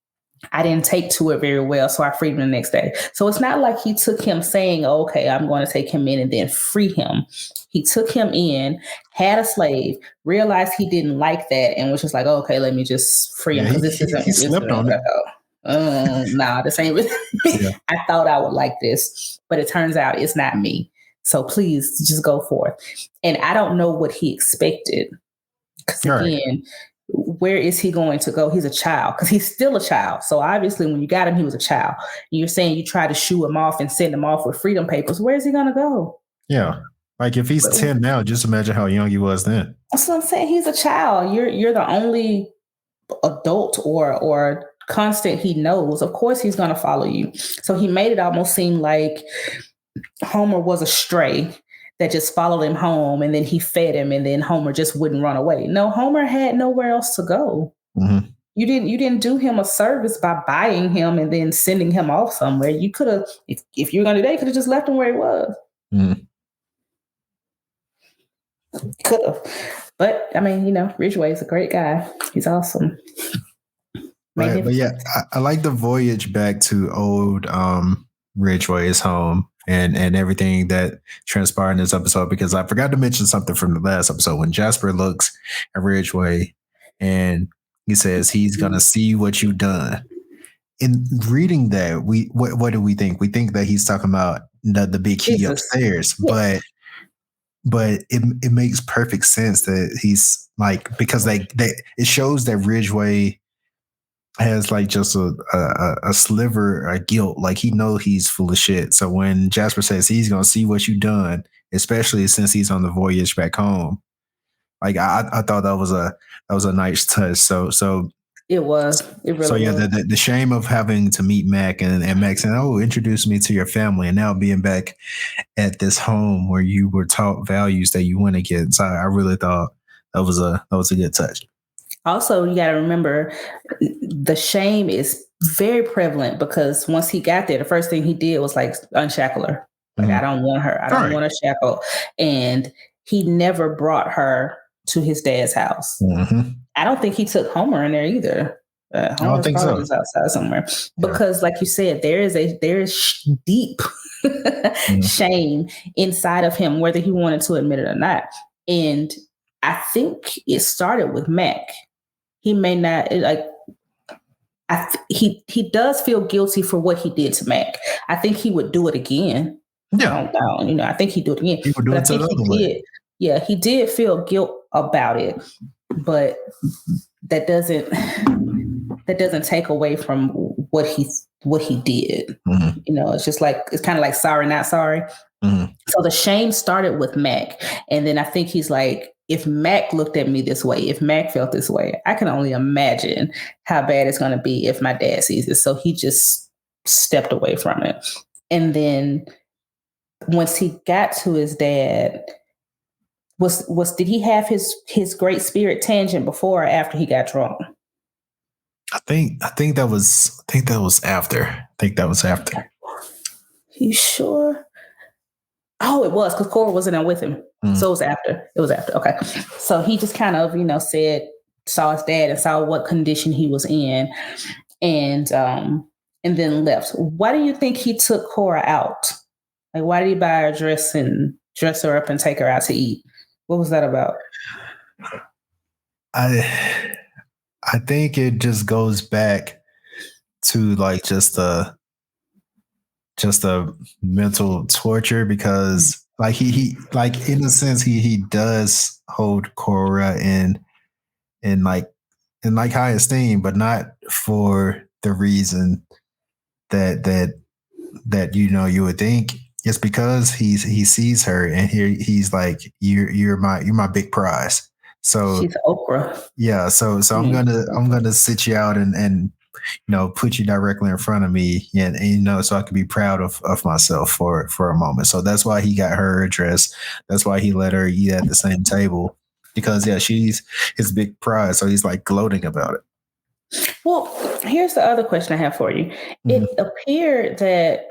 I didn't take to it very well, so I freed him the next day. So it's not like he took him saying, oh, okay, I'm going to take him in and then free him. He took him in, had a slave, realized he didn't like that, and was just like, oh, okay, let me just free him. Because this isn't. He slept on it. Nah, this ain't really me. Yeah. I thought I would like this, but it turns out it's not me. So please just go forth. And I don't know what he expected. Because again, where is he going to go? He's a child, because he's still a child. So obviously when you got him, he was a child. And you're saying you try to shoo him off and send him off with freedom papers. Where is he going to go? Yeah. Like, if he's 10 now, just imagine how young he was then. That's what I'm saying. He's a child. You're the only adult or constant he knows. Of course he's going to follow you. So he made it almost seem like Homer was a stray that just followed him home, and then he fed him, and then Homer just wouldn't run away. No, Homer had nowhere else to go. You didn't do him a service by buying him and then sending him off somewhere. You could have, if you were going to do that, you could have just left him where he was. Could have. But I mean, Ridgeway is a great guy. He's awesome. Right, but yeah, I like the voyage back to old Ridgeway's home and everything that transpired in this episode, because I forgot to mention something from the last episode when Jasper looks at Ridgeway and he says he's gonna see what you've done. In reading that, what do we think? We think that he's talking about the big key upstairs, but it makes perfect sense that he's like, because it shows that Ridgeway has like just a sliver of guilt. Like, he knows he's full of shit. So when Jasper says he's gonna see what you've done, especially since he's on the voyage back home, like I thought that was a nice touch. So it was. It really. So yeah, was. The shame of having to meet Mac and Mac saying, "Oh, introduce me to your family," and now being back at this home where you were taught values that you went against. I really thought that was a good touch. Also, you got to remember, the shame is very prevalent, because once he got there, the first thing he did was like unshackle her. Like, I don't want her. I don't want her shackled. And he never brought her to his dad's house. I don't think he took Homer in there either. I don't think so. Is outside somewhere, because, like you said, there is deep shame inside of him, whether he wanted to admit it or not. And I think it started with Mac. He may not he does feel guilty for what he did to Mac. I think he would do it again. Yeah, I think he'd do it again. He would do it the other way. Yeah, he did feel guilt about it, but that doesn't take away from what he did. It's just like, it's kind of like sorry, not sorry. So the shame started with Mac, and then I think he's like, if Mac looked at me this way, if Mac felt this way, I can only imagine how bad it's going to be if my dad sees it. So he just stepped away from it. And then once he got to his dad, did he have his great spirit tangent before or after he got drunk? I think that was after. I think that was after. You sure? Oh, it was because Cora wasn't there with him. So it was after. It was after. Okay. So he just kind of, saw his dad and saw what condition he was in and then left. Why do you think he took Cora out? Like, why did he buy her a dress and dress her up and take her out to eat? What was that about? I think it just goes back to like just a mental torture because like he like in a sense he does hold Cora in like high esteem, but not for the reason that you would think. It's because he sees her and he's like you're my big prize. So she's okra. Yeah, so I'm gonna sit you out and put you directly in front of me and so I can be proud of myself for a moment. So that's why he got her a dress. That's why he let her eat at the same table because she's his big prize. So he's like gloating about it. Well, here's the other question I have for you. Mm-hmm. It appeared that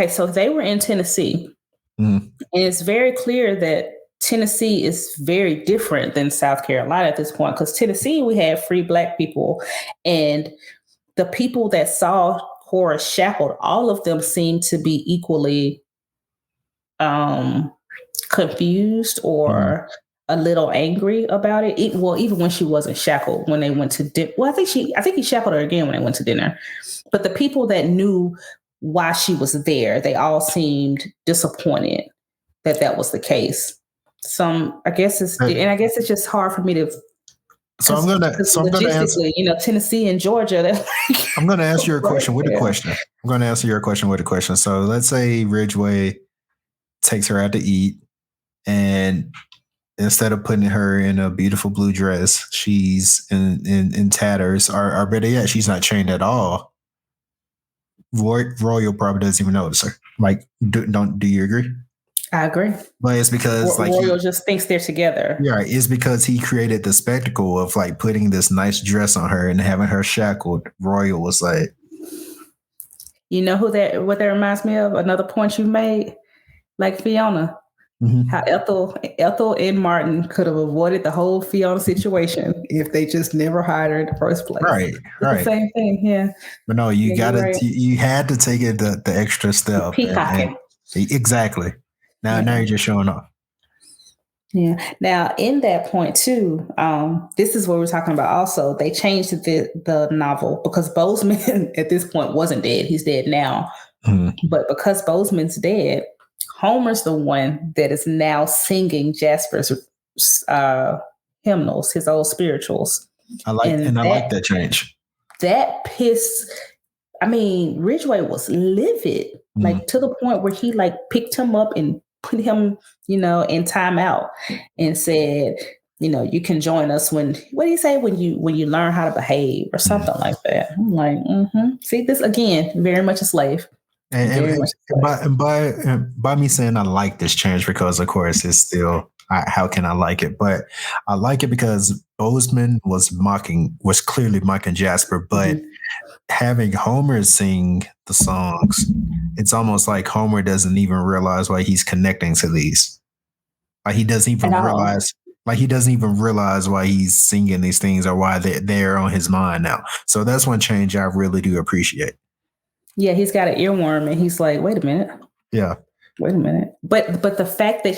so they were in Tennessee, and it's very clear that Tennessee is very different than South Carolina at this point because Tennessee, we had free Black people and the people that saw Cora shackled, all of them seemed to be equally confused or a little angry about it. Even when she wasn't shackled, when they went to dinner. Well, I think he shackled her again when they went to dinner. But the people that knew why she was there, they all seemed disappointed that was the case. I guess it's just hard for me to. So I'm gonna answer. Tennessee and Georgia. I'm gonna ask you a question with a question. I'm gonna answer your question with a question. So let's say Ridgeway takes her out to eat, and instead of putting her in a beautiful blue dress, she's in tatters. Or better yet, she's not chained at all. Royal probably doesn't even notice her. Like, do you agree? I agree. But it's because Royal just thinks they're together. Yeah, it's because he created the spectacle of like putting this nice dress on her and having her shackled. Royal was like, you know what that reminds me of? Another point you made, like Fiona. Mm-hmm. How Ethel and Martin could have avoided the whole Fiona situation if they just never hired her in the first place. Right. The same thing, yeah. But no, you you had to take it the extra step. Peacocking. Exactly. Now you're just showing off. Yeah. Now, in that point too, this is what we're talking about. Also, they changed the novel because Bozeman at this point wasn't dead. He's dead now. Mm-hmm. But because Bozeman's dead, Homer's the one that is now singing Jasper's hymnals, his old spirituals. I like that change. That pissed. I mean, Ridgeway was livid, like to the point where he like picked him up and put him, in timeout and said, you can join us what do you say when you learn how to behave or something like that. I'm like, see this again, very much a slave. And by me saying I like this change because of course it's still how can I like it? But I like it because Bozeman was clearly mocking Jasper, but having Homer sing the songs, it's almost like Homer doesn't even realize why he's connecting to these. Like he doesn't even realize why he's singing these things or why they're on his mind now. So that's one change I really do appreciate. Yeah, he's got an earworm and he's like, wait a minute. Yeah. Wait a minute. But the fact that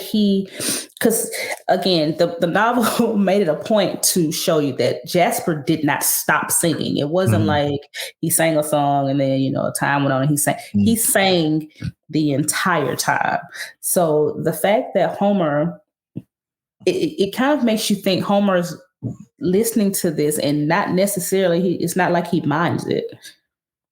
because again, the novel made it a point to show you that Jasper did not stop singing. It wasn't like he sang a song and then, time went on and he sang. He sang the entire time. So the fact that Homer, it kind of makes you think Homer's listening to this and not necessarily, it's not like he minds it.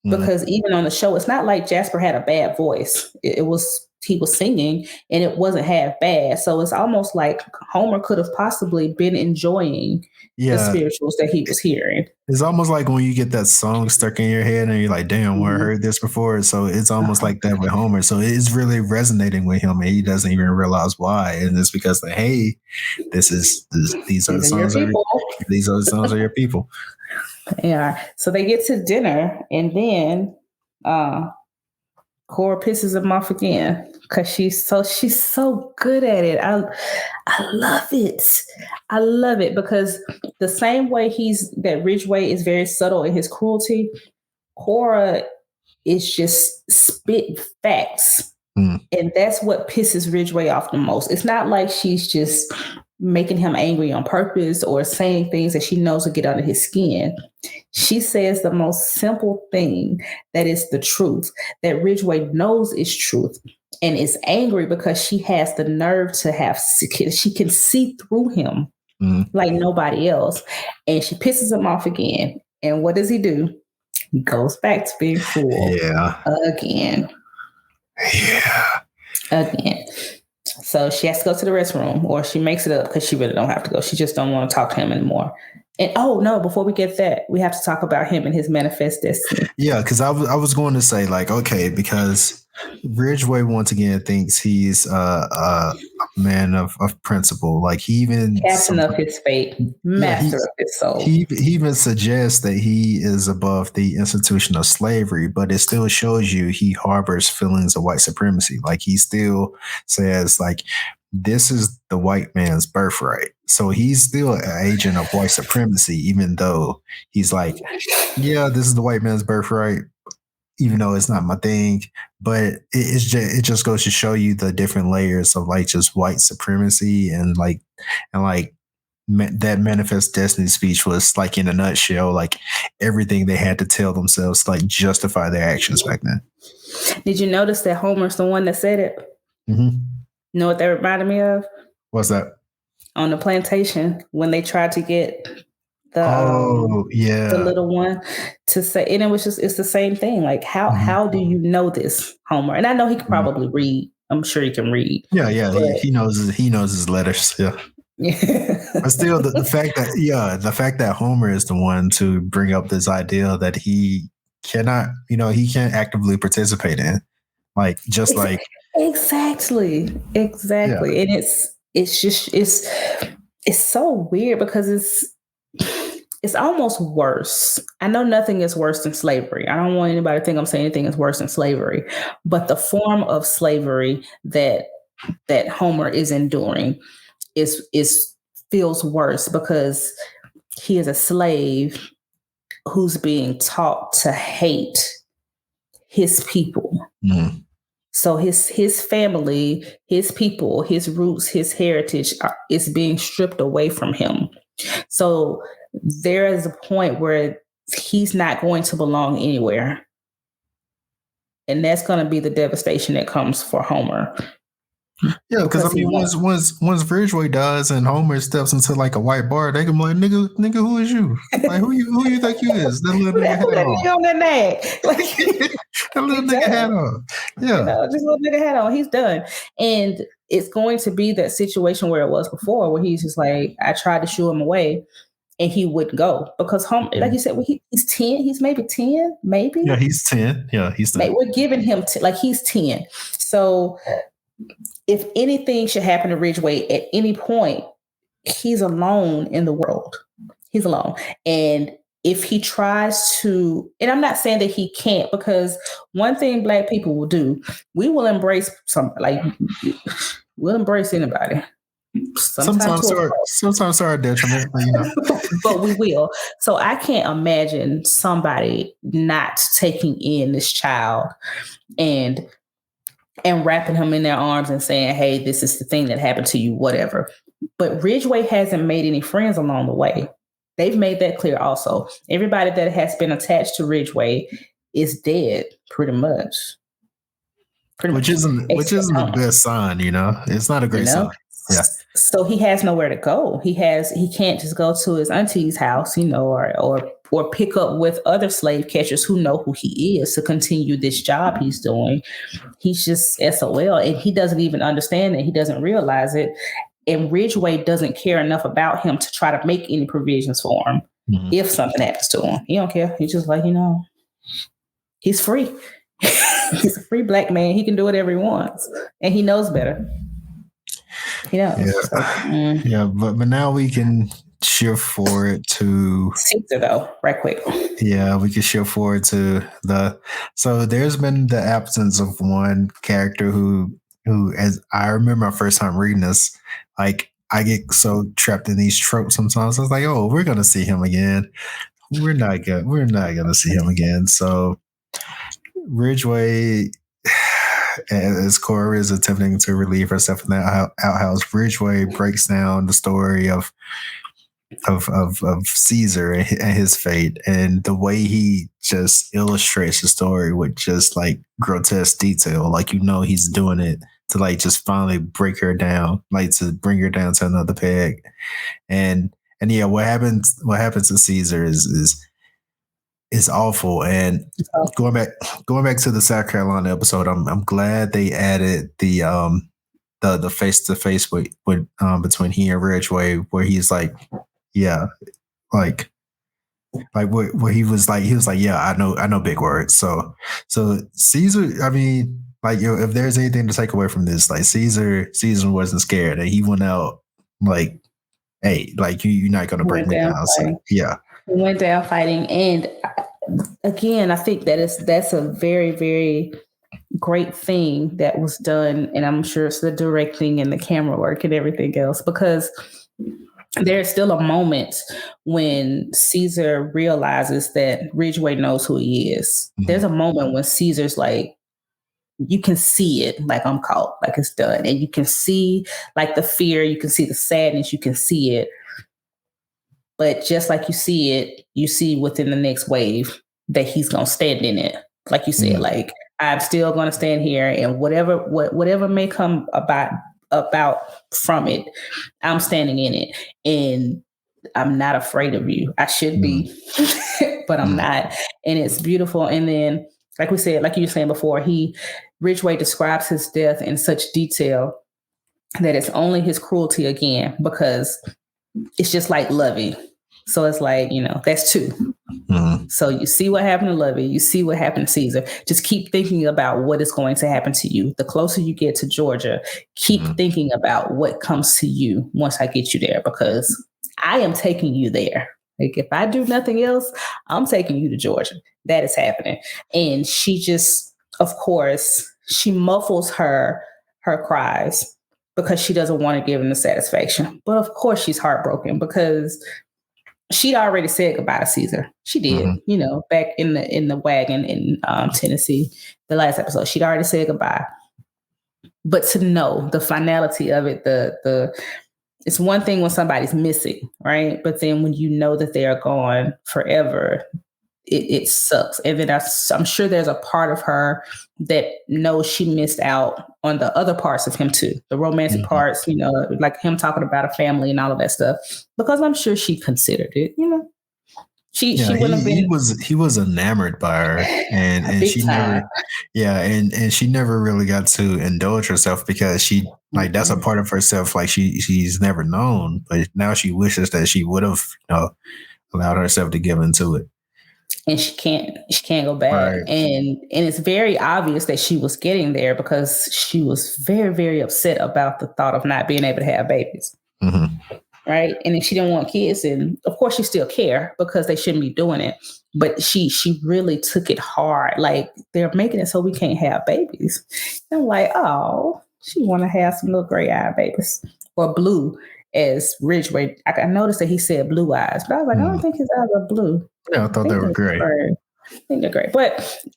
Because even on the show, it's not like Jasper had a bad voice. It was was singing, and it wasn't half bad. So it's almost like Homer could have possibly been enjoying the spirituals that he was hearing. It's almost like when you get that song stuck in your head and you're like, damn, where I heard this before. So it's almost like that with Homer. So it's really resonating with him and he doesn't even realize why. And it's because like, hey, these are the songs these are the songs of your people. Yeah. So they get to dinner and then Cora pisses him off again because she's so good at it. I love it. I love it because the same way that Ridgeway is very subtle in his cruelty, Cora is just spit facts. And that's what pisses Ridgeway off the most. It's not like she's just making him angry on purpose or saying things that she knows will get under his skin. She says the most simple thing that is the truth, that Ridgeway knows is truth, and is angry because she has the nerve she can see through him like nobody else. And she pisses him off again. And what does he do? He goes back to being cruel again. Again. So she has to go to the restroom, or she makes it up because she really don't have to go. She just don't want to talk to him anymore. And before we get that, we have to talk about him and his manifest destiny. Yeah, because I was going to say like, okay, because Ridgeway once again thinks he's a man of principle. Like he even captain of his fate, master of his soul. He even suggests that he is above the institution of slavery, but it still shows you he harbors feelings of white supremacy. Like he still says like, this is the white man's birthright. So he's still an agent of white supremacy, even though he's like, yeah, this is the white man's birthright, even though it's not my thing. But it just goes to show you the different layers of like just white supremacy and that manifest destiny speech was like in a nutshell, like everything they had to tell themselves to like justify their actions back then. Did you notice that Homer's the one that said it? Mm-hmm. You know what that reminded me of? What's that? On the plantation when they tried to get the little one to say, and it's the same thing. Like how do you know this, Homer? And I know he can probably read. I'm sure he can read. Yeah. He knows his letters. Yeah. But still, the fact that Homer is the one to bring up this idea that he cannot, he can't actively participate in, like just like. Exactly. Yeah. And it's so weird because it's almost worse. I know nothing is worse than slavery. I don't want anybody to think I'm saying anything is worse than slavery, but the form of slavery that Homer is enduring feels worse because he is a slave who's being taught to hate his people. Mm. So his family, his people, his roots, his heritage is being stripped away from him. So there is a point where he's not going to belong anywhere. And that's going to be the devastation that comes for Homer. Yeah, because I mean, once Ridgeway dies and Homer steps into like a white bar, they can be like, nigga, who is you? Like, who you think you is? That little nigga hat on. That neck. That little nigga hat on. Yeah, just little nigga hat on. He's done, and it's going to be that situation where it was before, where he's just like, I tried to shoo him away, and he wouldn't go because Homer, like you said, he's 10. He's maybe 10, maybe. Yeah, he's 10. Yeah, he's 10. We're giving him he's 10. So if anything should happen to Ridgeway at any point, he's alone in the world. He's alone. And if he tries to, and I'm not saying that he can't, because one thing Black people will do, we will embrace we'll embrace anybody. Sometimes to our detriment, but we will. So I can't imagine somebody not taking in this child and wrapping him in their arms and saying, hey, this is the thing that happened to you, whatever. But Ridgeway hasn't made any friends along the way. They've made that clear also. Everybody that has been attached to Ridgeway is dead, pretty much. Which isn't the best sign, It's not a great sign. Yeah. So he has nowhere to go. He can't just go to his auntie's house, or pick up with other slave catchers who know who he is to continue this job he's doing. He's just SOL, and he doesn't even understand it. He doesn't realize it. And Ridgeway doesn't care enough about him to try to make any provisions for him if something happens to him. He don't care. He's just like, he's free. He's a free black man. He can do whatever he wants, and he knows better. Yeah, but now we can shift forward to Caesar, though, right quick. Yeah, we can shift forward to so there's been the absence of one character who, as I remember my first time reading this, like I get so trapped in these tropes sometimes. I was like, oh, we're gonna see him again. We're not gonna see him again. So Ridgeway, as Cora is attempting to relieve herself in that outhouse, Ridgeway breaks down the story of Caesar and his fate, and the way he just illustrates the story with just like grotesque detail. Like, he's doing it to like just finally break her down, like to bring her down to another peg. And yeah, what happens to Caesar is awful. And going back to the South Carolina episode, I'm glad they added the face to face with between he and Ridgeway, where he's like, yeah, like where he was like, yeah, I know big words. So Caesar, I mean, like, if there's anything to take away from this, like Caesar wasn't scared, and he went out like, hey, like you're not gonna break me down. So, yeah. He went down fighting, and again, I think that's a very, very great thing that was done, and I'm sure it's the directing and the camera work and everything else, because there's still a moment when Caesar realizes that Ridgeway knows who he is. Mm-hmm. There's a moment when Caesar's like, you can see it, like, I'm caught, like it's done, and you can see like the fear, you can see the sadness, you can see it. But just like you see it, you see within the next wave that he's going to stand in it. Like you said, like, I'm still going to stand here, and whatever may come about from it, I'm standing in it, and I'm not afraid of you. I should be, but I'm not. And it's beautiful. And then, like we said, like you were saying before, Ridgeway describes his death in such detail that it's only his cruelty again, because it's just like Lovey. So it's like, that's two. Mm-hmm. So you see what happened to Lovey, you see what happened to Caesar. Just keep thinking about what is going to happen to you. The closer you get to Georgia, keep thinking about what comes to you once I get you there, because I am taking you there. Like, if I do nothing else, I'm taking you to Georgia. That is happening. And she just, of course, she muffles her cries because she doesn't want to give him the satisfaction. But of course she's heartbroken, because she'd already said goodbye to Caesar. She did, back in the wagon in Tennessee, the last episode. She'd already said goodbye. But to know the finality of it, it's one thing when somebody's missing, right? But then when you know that they are gone forever, it sucks. And then I'm sure there's a part of her that knows she missed out on the other parts of him too, the romantic parts, like him talking about a family and all of that stuff, because I'm sure she considered it, She wouldn't have been. He was enamored by her, and she never, and she never really got to indulge herself, because she, like, that's a part of herself like she's never known, but now she wishes that she would have allowed herself to give into it. And she can't go back. Right. And it's very obvious that she was getting there, because she was very, very upset about the thought of not being able to have babies. Mm-hmm. Right. And if she didn't want kids, and of course she still care, because they shouldn't be doing it. But she really took it hard. Like, they're making it so we can't have babies. And I'm like, oh, she want to have some little gray-eyed babies, or blue, as Ridgeway. I noticed that he said blue eyes, but I was like, I don't think his eyes are blue. Yeah, I thought they were gray. I think they're great.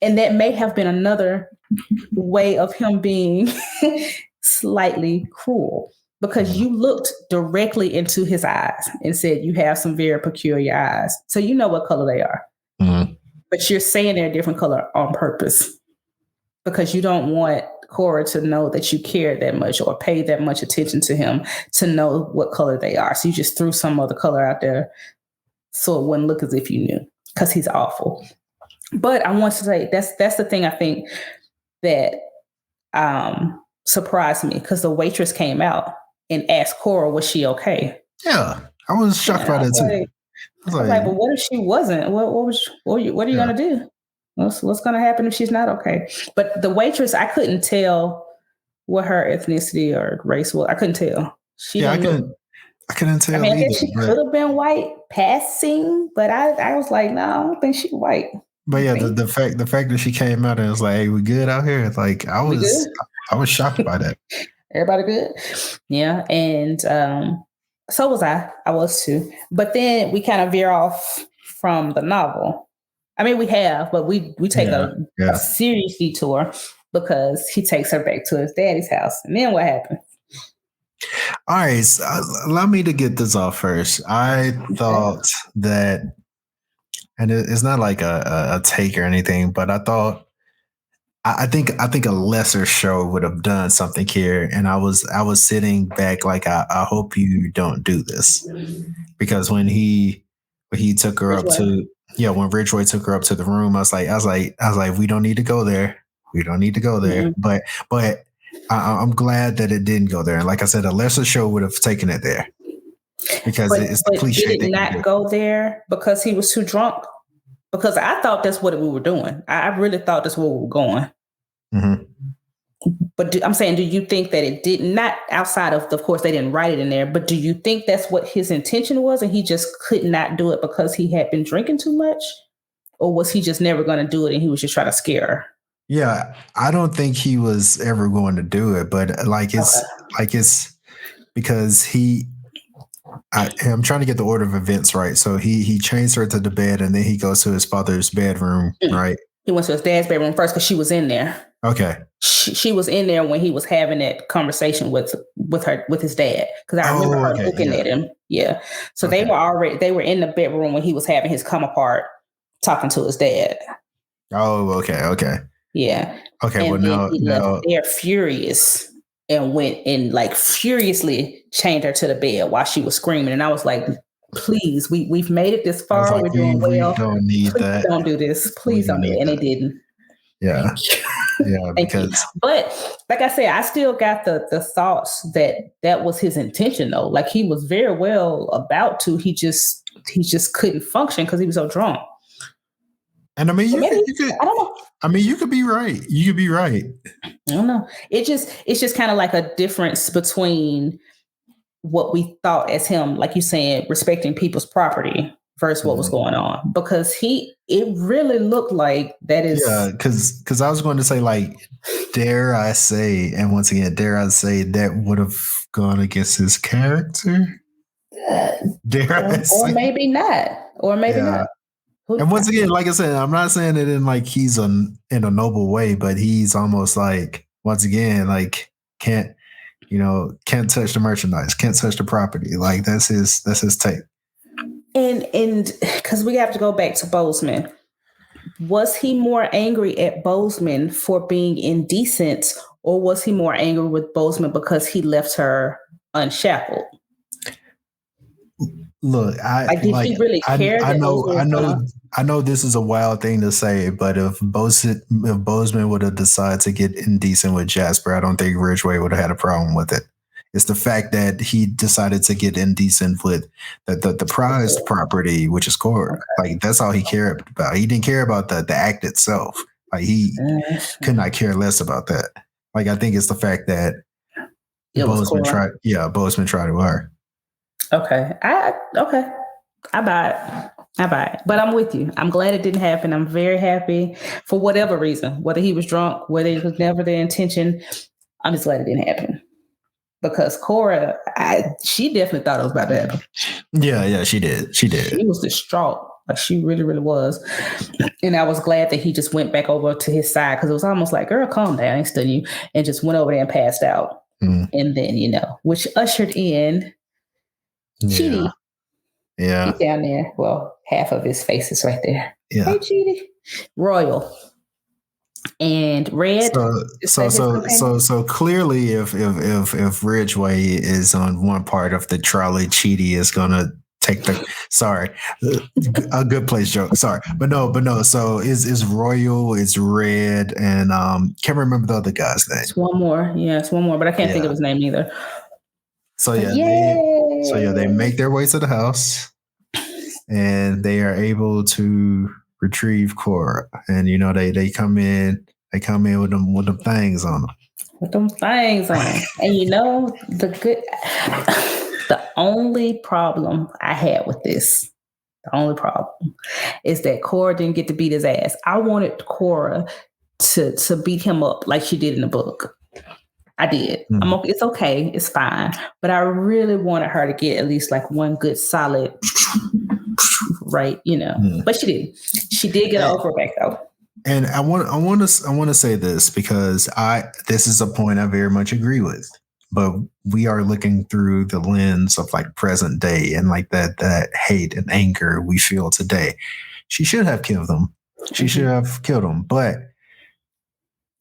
And that may have been another way of him being slightly cruel, because you looked directly into his eyes and said, you have some very peculiar eyes. So you know what color they are. Mm-hmm. But you're saying they're a different color on purpose, because you don't want Cora to know that you cared that much or paid that much attention to him to know what color they are. So you just threw some other color out there so it wouldn't look as if you knew, because he's awful. But I want to say that's the thing I think that surprised me, because the waitress came out and asked Cora, was she okay? Yeah, I was shocked by that too. I was like, but what if she wasn't? What are you gonna do? What's gonna happen if she's not okay? But the waitress, I couldn't tell what her ethnicity or race was. I couldn't tell. I couldn't tell. I mean, I either, guess she could have been white passing, but I was like, no, I don't think she's white. But yeah, the fact that she came out and was like, "Hey, we good out here?" Like I was shocked by that. Everybody good? Yeah, and so was I. I was too. But then we kind of veer off from the novel. I mean, we have, but we take a serious detour because he takes her back to his daddy's house. And then what happened? All right, so allow me to get this off first. I thought that, and it's not like a take or anything, but I think a lesser show would have done something here, and I was sitting back like I hope you don't do this, because when he took her up to when Ridgeway took her up to the room, I was like we don't need to go there. We don't need to go there. Mm-hmm. But I'm glad that it didn't go there. And like I said, a lesser show would have taken it there, because it's the cliche. Did it not go there because he was too drunk? Because I thought that's what we were doing. I really thought that's where we were going. Mm-hmm. But I'm saying, do you think that it did not, outside of course, they didn't write it in there, but do you think that's what his intention was and he just could not do it because he had been drinking too much? Or was he just never going to do it and he was just trying to scare her? Yeah, I don't think he was ever going to do it, but it's because I'm trying to get the order of events right. So he chains her to the bed and then he goes to his father's bedroom, right? He went to his dad's bedroom first because she was in there. Okay. She was in there when he was having that conversation with his dad. Because I remember her looking at him. Yeah. So they were in the bedroom when he was having his come apart talking to his dad. Oh, okay. Yeah. Okay. And well, now they're furious and went and like furiously chained her to the bed while she was screaming. And I was like, please, we've made it this far. Like, we're doing well. We don't need that. Don't do this. Please don't do it. And they didn't. Yeah. Yeah. Because but like I said, I still got the thoughts that was his intention though. Like he was very well about to. He just couldn't function because he was so drunk. And I mean, you could. I don't know. I mean, you could be right. You could be right. I don't know. It's just kind of like a difference between what we thought as him, like you saying, respecting people's property versus what was going on. Because it really looked like that is. Yeah, because I was going to say, like, dare I say that would have gone against his character? Or maybe not. Or maybe not. And once again, like I said, I'm not saying it in like he's in a noble way, but he's almost like, once again, like can't touch the merchandise, can't touch the property. Like that's his take. And because we have to go back to Bozeman, was he more angry at Bozeman for being indecent, or was he more angry with Bozeman because he left her unshackled? Look, did he really care? I know this is a wild thing to say, but if Bozeman would have decided to get indecent with Jasper, I don't think Ridgeway would have had a problem with it. It's the fact that he decided to get indecent with the prized property, which is Cora. Like that's all he cared about. He didn't care about the act itself. Like he could not care less about that. Like I think it's the fact that Bozeman tried to her. Okay. I buy it. But I'm with you. I'm glad it didn't happen. I'm very happy for whatever reason, whether he was drunk, whether it was never their intention. I'm just glad it didn't happen. Because Cora, she definitely thought it was about to happen. Yeah, she did. She was distraught. Like she really, really was. And I was glad that he just went back over to his side because it was almost like, girl, calm down, I ain't studying you. And just went over there and passed out. Mm. And then, which ushered in Chidi. Yeah. He's down there. Well, half of his face is right there. Yeah. Hey, Chidi. Royal. And Red So clearly, if Ridgeway is on one part of the Charlie, Cheedy is gonna take the a good place joke. Sorry, but no. So is Royal, is Red, and can't remember the other guy's name. It's one more, but I can't think of his name either. So they make their way to the house, and they are able to retrieve Cora, and they come in with them things on them. With them things on them. And the only problem I had with this, is that Cora didn't get to beat his ass. I wanted Cora to beat him up like she did in the book. I did. It's okay. It's fine. But I really wanted her to get at least like one good solid right, But she didn't. She did get an okra back though. And I want to say this because this is a point I very much agree with. But we are looking through the lens of like present day and like that hate and anger we feel today. She should have killed them. She should have killed them. But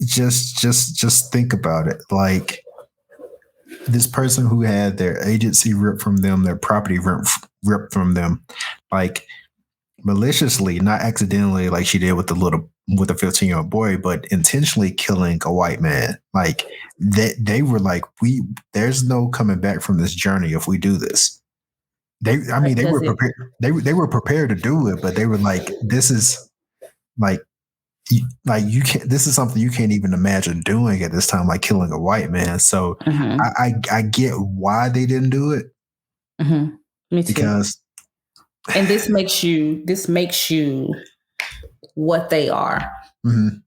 just think about it. Like this person who had their agency ripped from them, their property ripped from them, like maliciously, not accidentally, like she did with the 15-year-old boy, but intentionally killing a white man. Like they were like, there's no coming back from this journey if we do this. They were prepared. They were prepared to do it, but they were like, this is like you can't. This is something you can't even imagine doing at this time, like killing a white man. So I get why they didn't do it. Mm-hmm. Me too. Because. And this makes you what they are. Mm-hmm.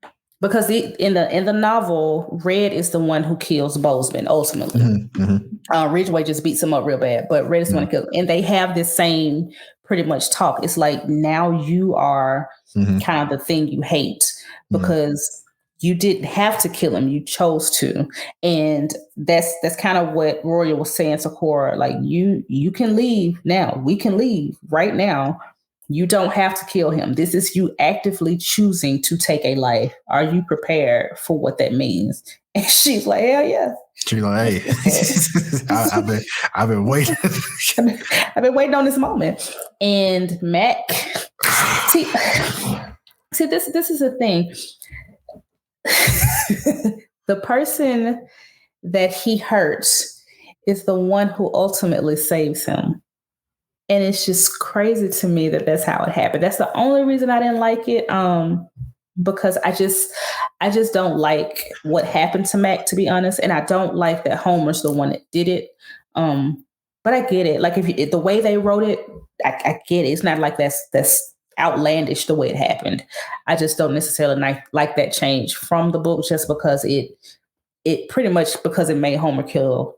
Because in the novel, Red is the one who kills Bozeman ultimately. Mm-hmm. Ridgeway just beats him up real bad, but Red is the one who kills him. And they have this same pretty much talk. It's like, now you are kind of the thing you hate because you didn't have to kill him. You chose to. And that's kind of what Royal was saying to Cora. Like, you can leave now. We can leave right now. You don't have to kill him. This is you actively choosing to take a life. Are you prepared for what that means? And she's like, hell yeah. She's like, hey, I've been waiting. I've been waiting on this moment. And Mac, see, this is the thing. The person that he hurts is the one who ultimately saves him. And it's just crazy to me that that's how it happened. That's the only reason I didn't like it. Because I just don't like what happened to Mac, to be honest. And I don't like that Homer's the one that did it. But I get it. Like if the way they wrote it, I get it. It's not like that's outlandish the way it happened. I just don't necessarily like that change from the book just because it pretty much because it made Homer kill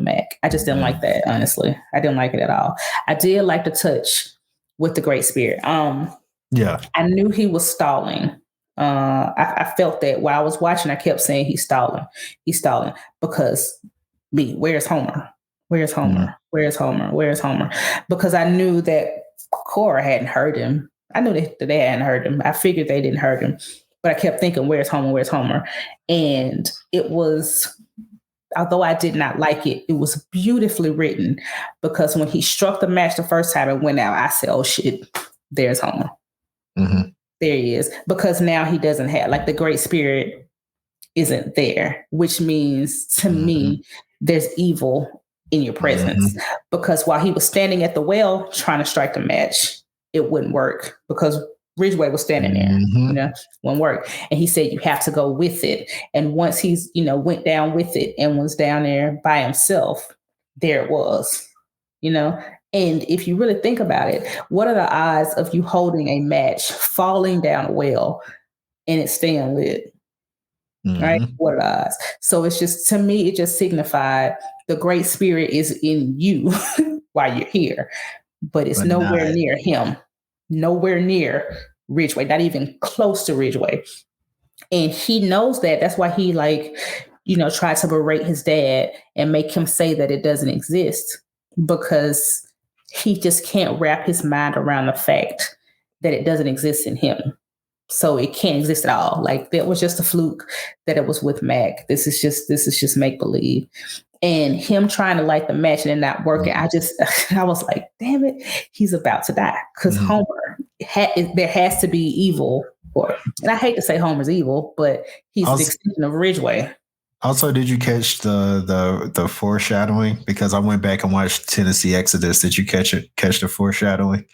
Mac. I just didn't like that, honestly. I didn't like it at all. I did like the touch with the Great Spirit. Yeah. I knew he was stalling. I felt that while I was watching, I kept saying he's stalling. He's stalling because where's Homer? Where's Homer? Where's Homer? Where's Homer? Because I knew that Cora hadn't hurt him. I knew that they hadn't hurt him. I figured they didn't hurt him. But I kept thinking, where's Homer? Where's Homer? And it was, although I did not like it, it was beautifully written because when he struck the match the first time it went out, I said, oh shit, there's Homer. Mm-hmm. There he is. Because now he doesn't have, like the Great Spirit isn't there, which means to me, there's evil in your presence. Because while he was standing at the well trying to strike the match, it wouldn't work because Ridgeway was standing there, wouldn't work. And he said, you have to go with it. And once he's, went down with it and was down there by himself, there it was, And if you really think about it, what are the odds of you holding a match, falling down a well, and it staying lit? Right? What are the odds? So it's just, to me, it just signified the Great Spirit is in you while you're here, but it's nowhere near him, nowhere near Ridgeway, not even close to Ridgeway. And he knows that. That's why he tried to berate his dad and make him say that it doesn't exist, because he just can't wrap his mind around the fact that it doesn't exist in him. So it can't exist at all. Like that was just a fluke that it was with Mac. This is just make believe. And him trying to light the match and it not working, I was like, damn it, he's about to die. Because Homer, there has to be evil. And I hate to say Homer's evil, but he's the extension of Ridgeway. Also, did you catch the foreshadowing? Because I went back and watched Tennessee Exodus. Did you catch the foreshadowing?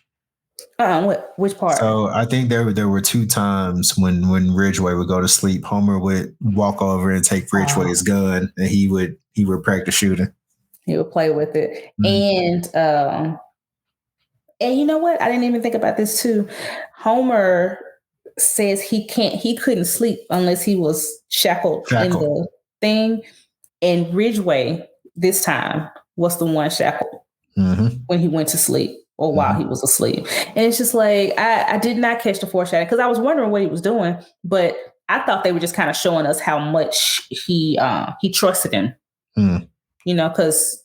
Which part? So I think there were 2 times when Ridgeway would go to sleep, Homer would walk over and take Ridgeway's gun, and he would practice shooting. He would play with it, and you know what? I didn't even think about this too. Homer says he couldn't sleep unless he was shackled. In the thing, and Ridgeway this time was the one shackled when he went to sleep. Or while he was asleep. And it's just like, I did not catch the foreshadowing because I was wondering what he was doing, but I thought they were just kind of showing us how much he trusted him. You know, because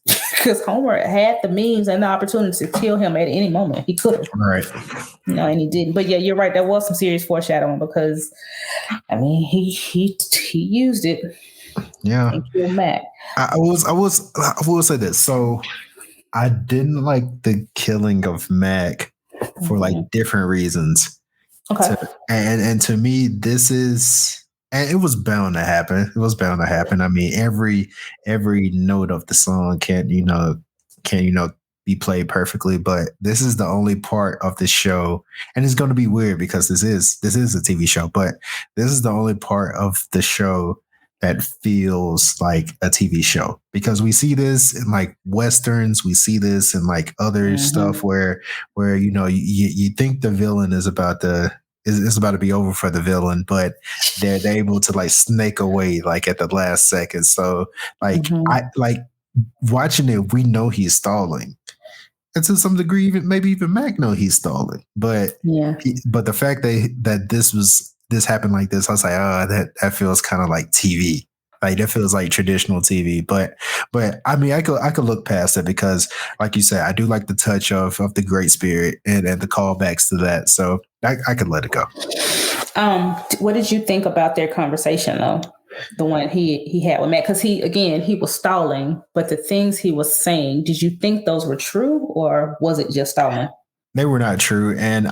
Homer had the means and the opportunity to kill him at any moment. He could have. Right. You know, and he didn't. But yeah, you're right. There was some serious foreshadowing because, I mean, he used it. Yeah. And killed Mac. I will say this. So I didn't like the killing of Mac for like different reasons. Okay. And to me, this is, and it was bound to happen. It was bound to happen. I mean, every note of the song can't be played perfectly, but this is the only part of the show, and it's going to be weird because this is a TV show, but this is the only part of the show that feels like a TV show, because we see this in like Westerns. We see this in like other stuff where, you know, you think the villain is about to be over for the villain, but they're able to like snake away like at the last second. So like, I like watching it, we know he's stalling. And to some degree, maybe even Mac know he's stalling. But but the fact that this happened like this, I was like, oh, that feels kind of like TV. Like that feels like traditional TV. But I mean, I could look past it because, like you said, I do like the touch of the Great Spirit and the callbacks to that. So I could let it go. What did you think about their conversation though? The one he had with Matt, because he was stalling, but the things he was saying, did you think those were true or was it just stalling? They were not true. And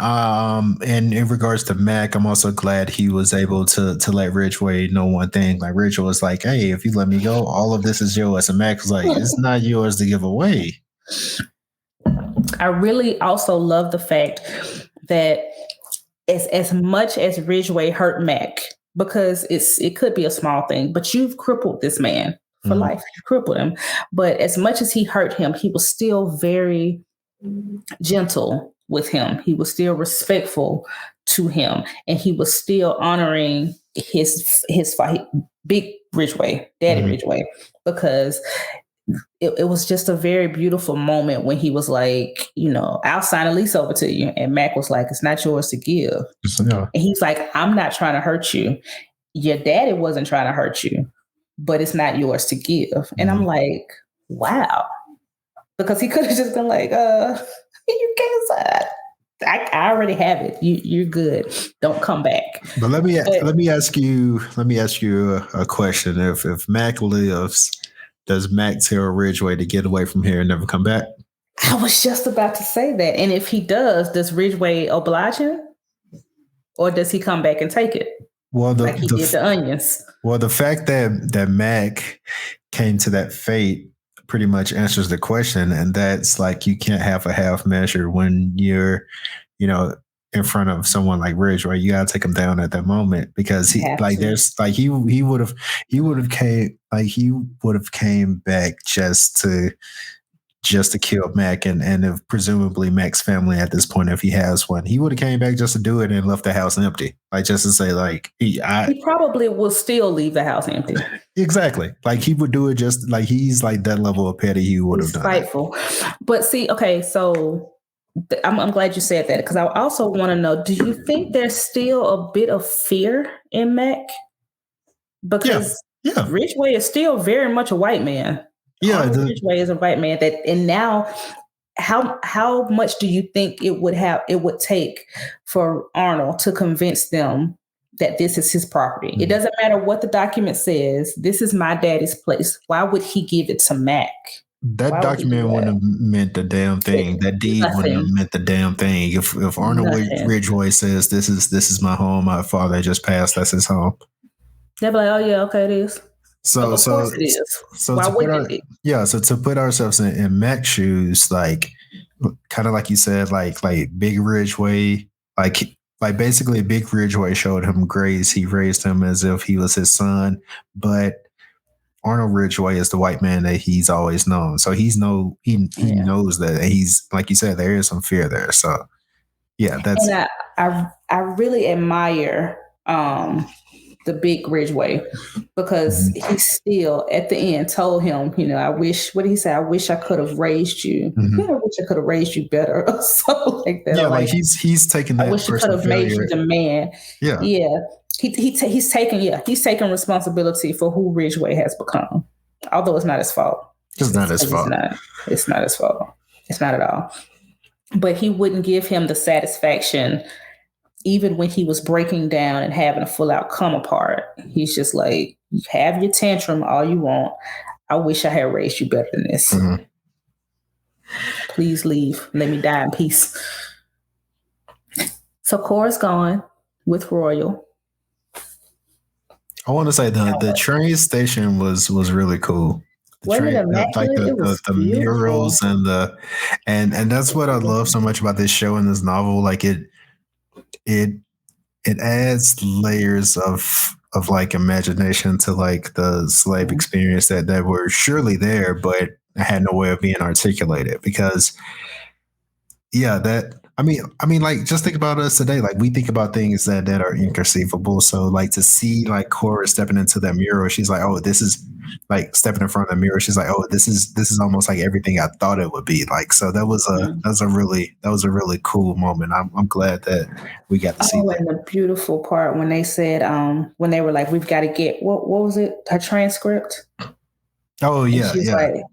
in regards to Mac, I'm also glad he was able to let Ridgeway know one thing. Like Ridgeway was like, hey, if you let me go, all of this is yours. And Mac was like, it's not yours to give away. I really also love the fact that as much as Ridgeway hurt Mac, because it could be a small thing, but you've crippled this man for life. You crippled him. But as much as he hurt him, he was still very gentle with him. He was still respectful to him, and he was still honoring his big Ridgeway, Daddy Ridgeway, because it was just a very beautiful moment when he was like, you know, I'll sign a lease over to you. And Mac was like, it's not yours to give. And he's like, I'm not trying to hurt you. Your daddy wasn't trying to hurt you, but it's not yours to give. And I'm like, wow. Because he could have just been like, you can't. I already have it. You're good. Don't come back. But let me ask you a question. If Mac lives, does Mac tell Ridgeway to get away from here and never come back? I was just about to say that. And if he does Ridgeway oblige him, or does he come back and take it? Well, like he did the onions. Well, the fact that Mac came to that fate pretty much answers the question, and that's like you can't have a half measure when you're, you know, in front of someone like Ridgeway. You gotta take him down at that moment, because he would have came back just to kill Mac and if presumably Mac's family at this point, if he has one, he would have came back just to do it and left the house empty. Like just to say like he probably will still leave the house empty. Exactly. Like he would do it just like he's like that level of petty. He would have done spiteful. But see, okay, so I'm glad you said that, because I also want to know, do you think there's still a bit of fear in Mac? Because Ridgeway is still very much a white man. Yeah, Ridgeway is a white man and now how much do you think it would take for Arnold to convince them that this is his property? It doesn't matter what the document says. This is my daddy's place. Why would he give it to Mac? That document wouldn't have meant the damn thing. That deed wouldn't have meant the damn thing. If Arnold Ridgeway says this is my home, my father just passed, that's his home. They'll be like, oh yeah, okay, it is. So of course it is. So why wouldn't it be? Yeah, so to put ourselves in Mac's shoes, like kind of like you said, like Big Ridgeway, like basically Big Ridgeway showed him grace. He raised him as if he was his son, but Arnold Ridgeway is the white man that he's always known. So he knows that he's, like you said, there is some fear there. So yeah, that's. And I really admire the Big Ridgeway because he still at the end told him, I wish. What did he say? I wish I could have raised you. I wish I could have raised you better, or something like that. Yeah, like he's taking that. I wish I could have made you the man. Yeah, yeah. He's taking responsibility for who Ridgeway has become, although it's not his fault. It's not his fault. It's not his fault. It's not at all. But he wouldn't give him the satisfaction, even when he was breaking down and having a full out come apart. He's just like, you have your tantrum all you want. I wish I had raised you better than this. Mm-hmm. Please leave. Let me die in peace. So Cora's gone with Royal. I want to say the train station was really cool. The murals and and that's what I love so much about this show and this novel. Like it adds layers of like imagination to like the slave experience that were surely there, but had no way of being articulated. Because I mean, like, just think about us today. Like, we think about things that are inconceivable. So, like, to see like Cora stepping into that mural, she's like, "Oh, this is like stepping in front of the mirror." She's like, "Oh, this is almost like everything I thought it would be." Like, so that was a really cool moment. I'm glad that we got to see that. And the beautiful part when they said, when they were like, "We've got to get what was it? Her transcript." Oh yeah,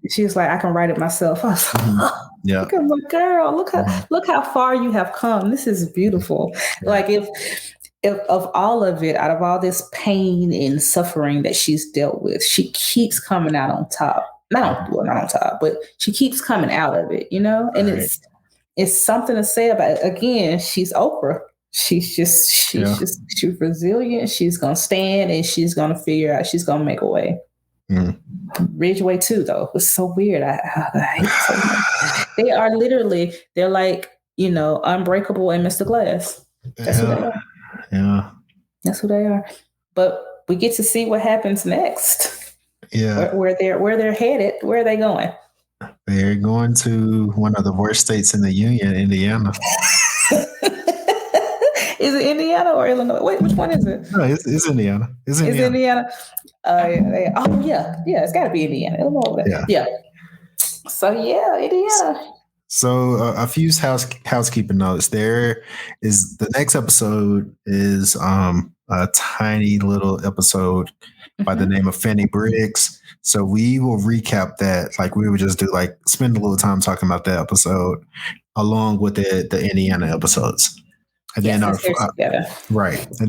she was like, I can write it myself. I was like, yeah. Look at my girl. Look how far you have come. This is beautiful. Yeah. Like if of all of it, out of all this pain and suffering that she's dealt with, she keeps coming out on top. Not on top, but she keeps coming out of it, And it's something to say about it. Again, she's Oprah. She's resilient. She's gonna stand and she's gonna figure out. She's gonna make a way. Mm. Ridgeway too, though. It's so weird. I hate it so much. They're like, Unbreakable and Mr. Glass. That's who they are. Yeah. That's who they are. But we get to see what happens next. Yeah. Where they're headed. Where are they going? They're going to one of the worst states in the Union, Indiana. Is it Indiana or Illinois? Wait, which one is it? No, it's Indiana. It's Indiana. Yeah. It's got to be Indiana. Illinois. Yeah. So Indiana. So a few housekeeping notes. There is the next episode is a tiny little episode by the name of Fanny Briggs. So we will recap that. Like we would just do spend a little time talking about that episode along with the Indiana episodes. And then and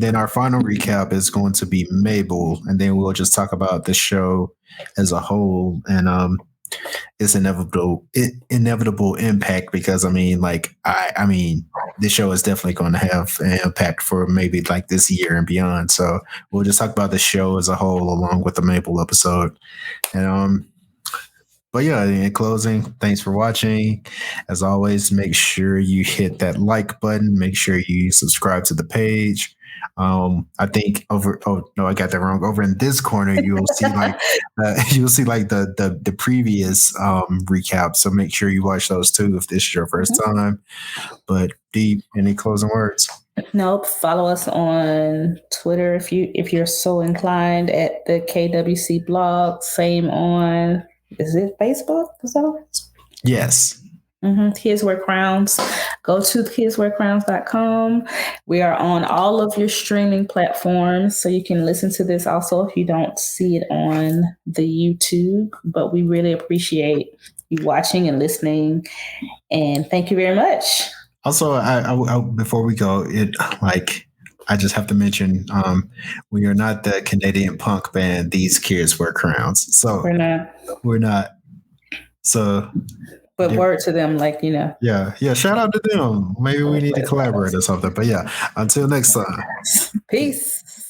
then our final recap is going to be Mabel, and then we'll just talk about the show as a whole and its inevitable impact. Because this show is definitely going to have an impact for maybe like this year and beyond. So we'll just talk about the show as a whole along with the Mabel episode, and But yeah, in closing, thanks for watching. As always, make sure you hit that like button. Make sure you subscribe to the page. I think I got that wrong. Over in this corner, you'll see the previous recap. So make sure you watch those too if this is your first time. But Dee, any closing words? Nope. Follow us on Twitter if you're so inclined at the KWC blog. Same on. Is it Facebook? Is that what it is? Yes. Kids Wear Crowns. Go to kidswearcrowns.com. We are on all of your streaming platforms, so you can listen to this also if you don't see it on the YouTube. But we really appreciate you watching and listening. And thank you very much. Also, I before we go, I just have to mention, we are not the Canadian punk band These Kids Wear Crowns. So we're not. So, but word to them, Yeah. Shout out to them. Maybe we need to collaborate or something. But yeah, until next time. Peace.